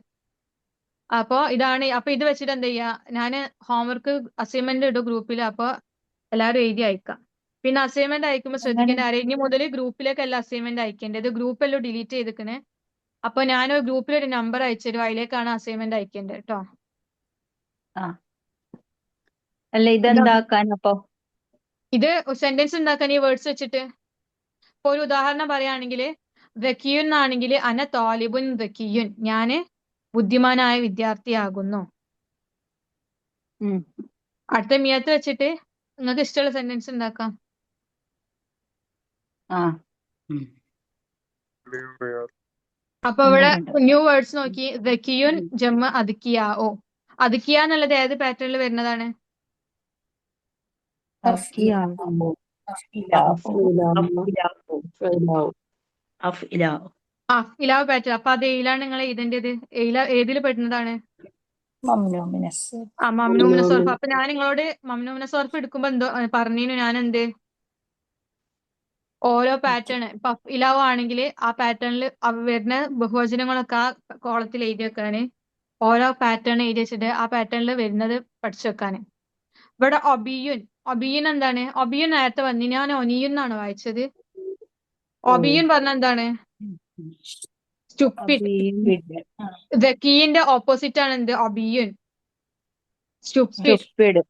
അപ്പൊ ഇതാണ്. അപ്പൊ ഇത് വെച്ചിട്ട് എന്താ ചെയ്യാ? ഞാന് ഹോംവർക്ക് അസൈൻമെന്റ് ഇടും ഗ്രൂപ്പിൽ. അപ്പൊ എല്ലാവരും എഴുതി അയക്കാം. പിന്നെ അസൈൻമെന്റ് അയക്കുമ്പോൾ ശ്രദ്ധിക്കേണ്ട കാര്യം, ഇനി മുതൽ ഗ്രൂപ്പിലേക്കല്ല അസൈൻമെന്റ് അയക്കേണ്ടത്. ഗ്രൂപ്പ് എല്ലാം ഡിലീറ്റ് ചെയ്തിക്കണേ. അപ്പൊ ഞാൻ ഗ്രൂപ്പിൽ ഒരു നമ്പർ അയച്ചുതരും, അതിലേക്കാണ് അസൈൻമെന്റ് അയക്കേണ്ടത് കേട്ടോ. അല്ല ഇതെന്താക്കാൻ അപ്പൊ? ഇത് സെന്റൻസ് ഉണ്ടാക്കാൻ ഈ വേർഡ്സ് വെച്ചിട്ട്. ഇപ്പൊ ഒരു ഉദാഹരണം പറയുകയാണെങ്കിൽ, ദക്കിയുൻ എന്നാണെങ്കിൽ അന താലിബുൻ ദക്കിയുൻ, ഞാന് ബുദ്ധിമാനായ വിദ്യാർത്ഥിയാകുന്നു. അടുത്ത മിയത്ത് വെച്ചിട്ട് നിങ്ങൾക്ക് ഇഷ്ടമുള്ള സെന്റൻസ് ഉണ്ടാക്കാം. അപ്പൊ ഇവിടെ ന്യൂ വേർഡ്സ് നോക്കി. ദക്കിയുൻ ജമ്മ അദ്കിയാഓ. അദ്കിയ എന്നുള്ളത് ഏത് പാറ്റേണിൽ വരുന്നതാണ്? ഇലാവ് പാറ്റേൺ. അപ്പൊ അത് എയിലാണ് നിങ്ങൾ എഴുതേണ്ടത്. ഏതിൽ പെടുന്നതാണ്? മംനൂമിന സോർഫ്. അപ്പൊ ഞാൻ നിങ്ങളോട് മംനൂമിന സോർഫ് എടുക്കുമ്പോ എന്തോ പറഞ്ഞിനു. ഞാൻ എന്ത് ഓരോ പാറ്റേൺ ഇപ്പൊ ഇലാവ് ആണെങ്കിൽ ആ പാറ്റേണിൽ വരുന്ന ബഹുവചനങ്ങളൊക്കെ ആ കോളത്തിൽ എഴുതി വെക്കാന്. ഓരോ പാറ്റേൺ എഴുതി വെച്ചിട്ട് ആ പാറ്റേണിൽ വരുന്നത് പഠിച്ചു വെക്കാന്. ഇവിടെ ഒബിയുൻ. ഒബിയുൻ എന്താണ്? ഒബിയുൻ നേരത്തെ വന്നി. ഞാൻ ഒനിയുൻ എന്നാണ് വായിച്ചത്. ഒബിയുൻ പറഞ്ഞ എന്താണ്? സ്റ്റുപ്പിഡ്. ദക്കീന്റെ ഓപ്പോസിറ്റ് ആണ് എന്ത്? ഒബിയുൻ. സ്റ്റുപ്പിഡ്.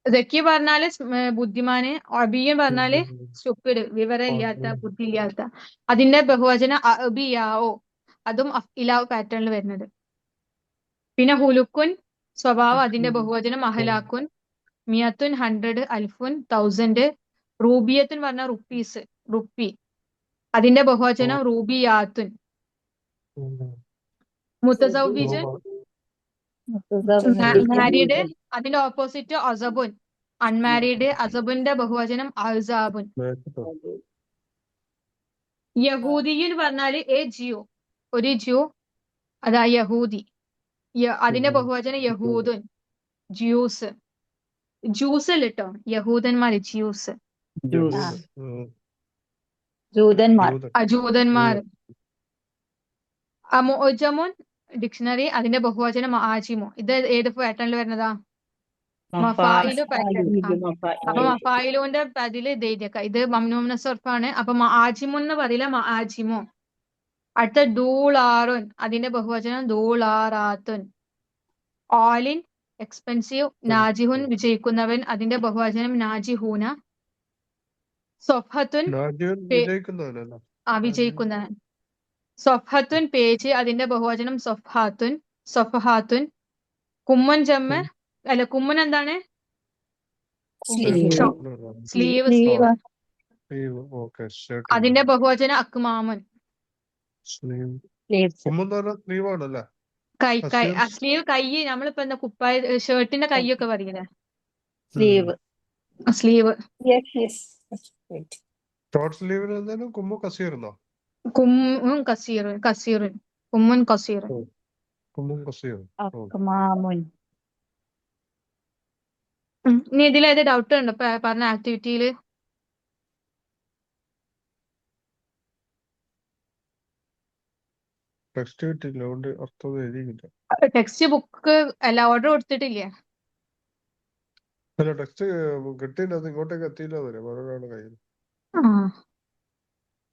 ദക്കി പറഞ്ഞാല് ബുദ്ധിമാന്. ഒബിയുൻ പറഞ്ഞാല് സ്റ്റുപ്പിഡ്, വിവരം ഇല്ലാത്ത, ബുദ്ധി ഇല്ലാത്ത. അതിന്റെ ബഹുവചനം അബിയാവോ, അതും ഇലാവ് പാറ്റേണിൽ വരുന്നത്. പിന്നെ ഹുലുക്കുൻ സ്വഭാവം, അതിന്റെ ബഹുവചനം അഹ്ലാക്കുൻ. മിയത്തുൻ 100, അൽഫുൻ 1000. റൂബിയത്തുൻ പറഞ്ഞ റുപ്പീസ്, റുപ്പി, അതിന്റെ ബഹുവചനം റൂബിയാത്തുൻ. മുത്തസൗവിജുൻ മാരീഡ്, അതിന്റെ ഓപ്പോസിറ്റ് അസബുൻ, അൺമാരീഡ്. അസബുന്റെ ബഹുവചനം അഹ്സാബുൻ. യഹൂദിയുൻ പറഞ്ഞാല് എ ജിയോ, ഒരു ജിയോ, അതാ യഹൂദി. അതിന്റെ ബഹുവചനം യഹൂദുൻ, ജ്യൂസ്. ജ്യൂസ് അല്ല കേട്ടോ, യഹൂദന്മാര് ജ്യൂസ്. ജൂസ് ജൂതന്മാർ. ജൂതന്മാർ. മുഅ്ജമുൻ ഡിക്ഷണറി അതിന്റെ ബഹുവചനം മആജിമു. ഇത് ഏത് പാറ്റേണിൽ വരുന്നതാ? മഫായിലു പാറ്റേൺ. അപ്പൊ മഫായിലുവിന്റെ അതില് ഇത് എഴുതിയേക്ക. ഇത് മംനൂൻ സർഫാണ്. അപ്പൊ മആജിമു എന്ന് പറയില്ല, മആജിമു. അടുത്ത ദൂളാറുൻ അതിന്റെ ബഹുവചനം ദൂളാറാത്തുൻ. ആലിൻ എക്സ്പെൻസീവ്. നാജിഹുൻ വിജയിക്കുന്നവൻ അതിന്റെ ബഹുവചനം നാജിഹൂന. സൊഫത്തുൻ വിജയിക്കുന്നവൻ. സൊഫത്തുൻ പേജ് അതിന്റെ ബഹുവചനം സൊഫാത്തുൻ സൊഫഹാത്തുൻ. കുമ്മൻ ജമ്മ അല്ല കുമ്മൻ എന്താണ്? സ്ലീവ്. അതിന്റെ ബഹുവചനം അക്മാമുൻ. കൈ സ്ലീവ് കൈ. നമ്മളിപ്പോ എന്താ കുപ്പായ ഷർട്ടിന്റെ കൈയൊക്കെ പറയില്ലേ? സ്ലീവ്. കുമ്മുൻ കസീറുൻ. കുമ്മുൻ കസീറുൻ. അക്മാമുൻ. ഇനി ഇതിലേത് ഡൗട്ട് ഉണ്ടോ പറഞ്ഞ ആക്ടിവിറ്റിയില്? ടെക്സ്റ്റ് ബുക്ക് അല്ല ഓർഡർ കൊടുത്തിട്ടില്ലേ?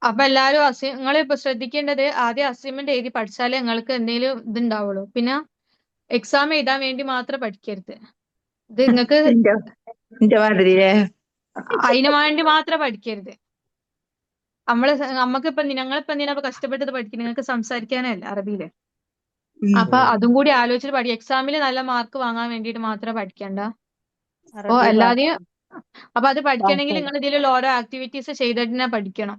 അപ്പൊ എല്ലാരും നിങ്ങൾ ഇപ്പൊ ശ്രദ്ധിക്കേണ്ടത് ആദ്യം അസൈൻമെന്റ് എഴുതി പഠിച്ചാലേ നിങ്ങൾക്ക് എന്തെങ്കിലും ഇതുണ്ടാവുള്ളൂ. പിന്നെ എക്സാം എഴുതാൻ വേണ്ടി മാത്രം പഠിക്കരുത്. ഇത് നിങ്ങൾക്ക് അതിനു വേണ്ടി മാത്രം പഠിക്കരുത്. ഞങ്ങളിപ്പോ എന്തിനാ കഷ്ടപ്പെട്ടത് പഠിക്കുന്നത്? നിങ്ങൾക്ക് സംസാരിക്കാനല്ല അറബിയില്. അപ്പൊ അതും കൂടി ആലോചിച്ചിട്ട് പഠിക്കും. എക്സാമിൽ നല്ല മാർക്ക് വാങ്ങാൻ വേണ്ടിയിട്ട് മാത്രം പഠിക്കണ്ട. അപ്പൊ അല്ലാതെയും അപ്പൊ അത് പഠിക്കണമെങ്കിൽ നിങ്ങൾ ഇതിലുള്ള ഓരോ ആക്ടിവിറ്റീസ് ചെയ്തിട്ട് തന്നെ പഠിക്കണം.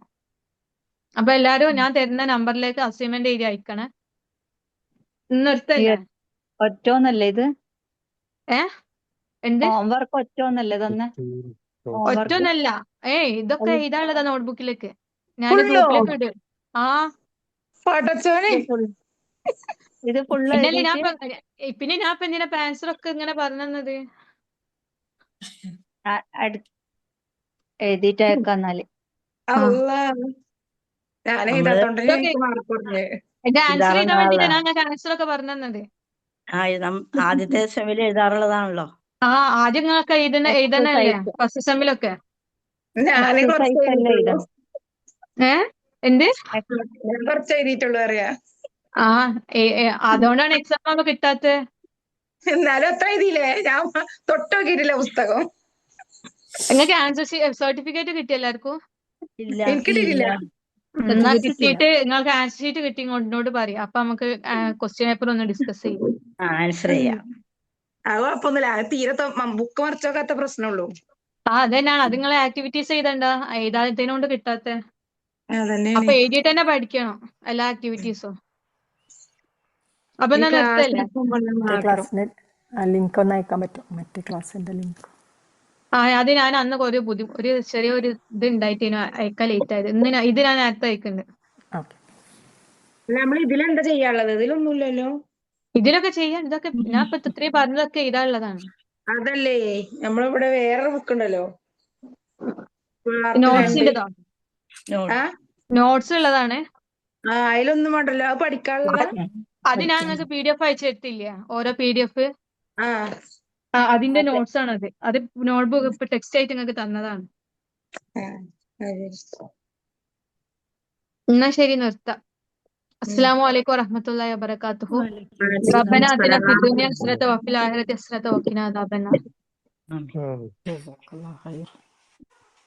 അപ്പൊ എല്ലാരും ഞാൻ തരുന്ന നമ്പറിലേക്ക് അസൈൻമെന്റ് എഴുതി അയക്കണേ. നിർത്തല്ലേ? ഒറ്റോന്നല്ലേ ഇത്? എന്ത് ഹോംവർക്ക്? ഒറ്റോന്നല്ലേ തന്നെ? ഒറ്റൊന്നല്ല. ഇതൊക്കെ എഴുതാനുള്ളതാ നോട്ട്ബുക്കിലേക്ക്. ഞാൻ ഗ്രൂപ്പിലേക്ക് ഇടും. ഇത് ഫുള്ള് പിന്നെ ഞാൻ ഇപ്പൊ എന്തിനാ ആൻസർ ഒക്കെ ഇങ്ങനെ പറഞ്ഞത്? എഴുതിട്ട് അയക്കാന്നാല്. എന്റെ ആൻസർ ചെയ്താൻ വേണ്ടിട്ടാ ഞാൻ ആൻസർ ഒക്കെ പറഞ്ഞത്. ആദ്യത്തെ സെമിൽ എഴുതാറുള്ളതാണല്ലോ. ആദ്യം നിങ്ങൾക്ക് എഴുതണല്ലേ ഫസ്റ്റ് സെമ്മിലൊക്കെ? എന്ത് കുറച്ച് എഴുതിയിട്ടുള്ളൂ അറിയാ. അതുകൊണ്ടാണ് എക്സാം ആകുമ്പോ കിട്ടാത്ത. എന്നാലും അത്ര എഴുതിയില്ലേ? ഞാൻ തൊട്ട് നോക്കിയിട്ടില്ല പുസ്തകം. നിങ്ങൾക്ക് ആൻസർ സർട്ടിഫിക്കറ്റ് കിട്ടിയ എല്ലാവർക്കും? എനിക്ക് കിട്ടിയില്ല. എന്നാ കിട്ടിയിട്ട് നിങ്ങൾക്ക് ആൻസർ ഷീറ്റ് കിട്ടി കൊണ്ടോട് പറയും. അപ്പൊ നമുക്ക് ക്വസ്റ്റ്യൻ പേപ്പർ ഒന്ന് ഡിസ്കസ് ചെയ്യാം. ആൻസർ ചെയ്യാം. അത് കുഴപ്പമൊന്നുമില്ല. അത് തീരെ ബുക്ക് മറിച്ച് നോക്കാത്ത പ്രശ്നമുള്ളൂ. അതന്നെയാണ്. അത് നിങ്ങളെ ആക്ടിവിറ്റീസ് ചെയ്തണ്ട. എഴുതാത്തതിനോണ്ട് കിട്ടാത്ത. അപ്പൊ എഴുതിയിട്ട് തന്നെ പഠിക്കണം എല്ലാ ആക്ടിവിറ്റീസും. അപ്പൊ ഞാൻ നിർത്തല്ലേ? ക്ലാസ്സിന് ലിങ്ക് ഒന്ന് അയക്കാൻ പറ്റും? മറ്റേ ക്ലാസ്സിന്റെ ലിങ്ക്. അത് ഞാൻ അന്ന് ഒരു ചെറിയൊരു ഇത് ഉണ്ടായിട്ട് അയക്കാൻ ലേറ്റ് ആയത്. ഇത് ഞാൻ നേരത്തെ അയക്കുന്നുണ്ട്. നമ്മൾ ഇതിലെന്താ ചെയ്യാനുള്ളത്? ഇതിലൊന്നുമില്ലല്ലോ. ഇതിലൊക്കെ ചെയ്യാൻ ഇതൊക്കെ ഞാൻ ഇപ്പൊ ഇത്രയും പറഞ്ഞതൊക്കെ എഴുതാനുള്ളതാണ്. അതല്ലേ നമ്മളിവിടെ വേറൊരു ബുക്ക് ഉണ്ടല്ലോ, നോട്ട്സിന്റെതോ? നോട്ട്സ് ഉള്ളതാണ്. അതിലൊന്നും വേണ്ടല്ലോ, അത് പഠിക്കാനുള്ള. അത് ഞാൻ നിങ്ങൾക്ക് PDF അയച്ചു തരത്തില്ലേ? ഓരോ PDF. അതിന്റെ നോട്ട്സ് ആണത്. അത് നോട്ട്ബുക്ക് ഇപ്പൊ ടെക്സ്റ്റ് ആയിട്ട് നിങ്ങൾക്ക് തന്നതാണ്. എന്നാ ശരി, നിർത്താം. അസ്സലാമു അലൈക്കും വറഹ്മത്തുള്ളാഹി വബറകാതുഹു. റബ്ബനാ ആതിനാ ഫിദ് ദുനിയ ഹസനത വഫിൽ ആഖിറതി ഹസനത വഖിനാ അദാബന്നാർ.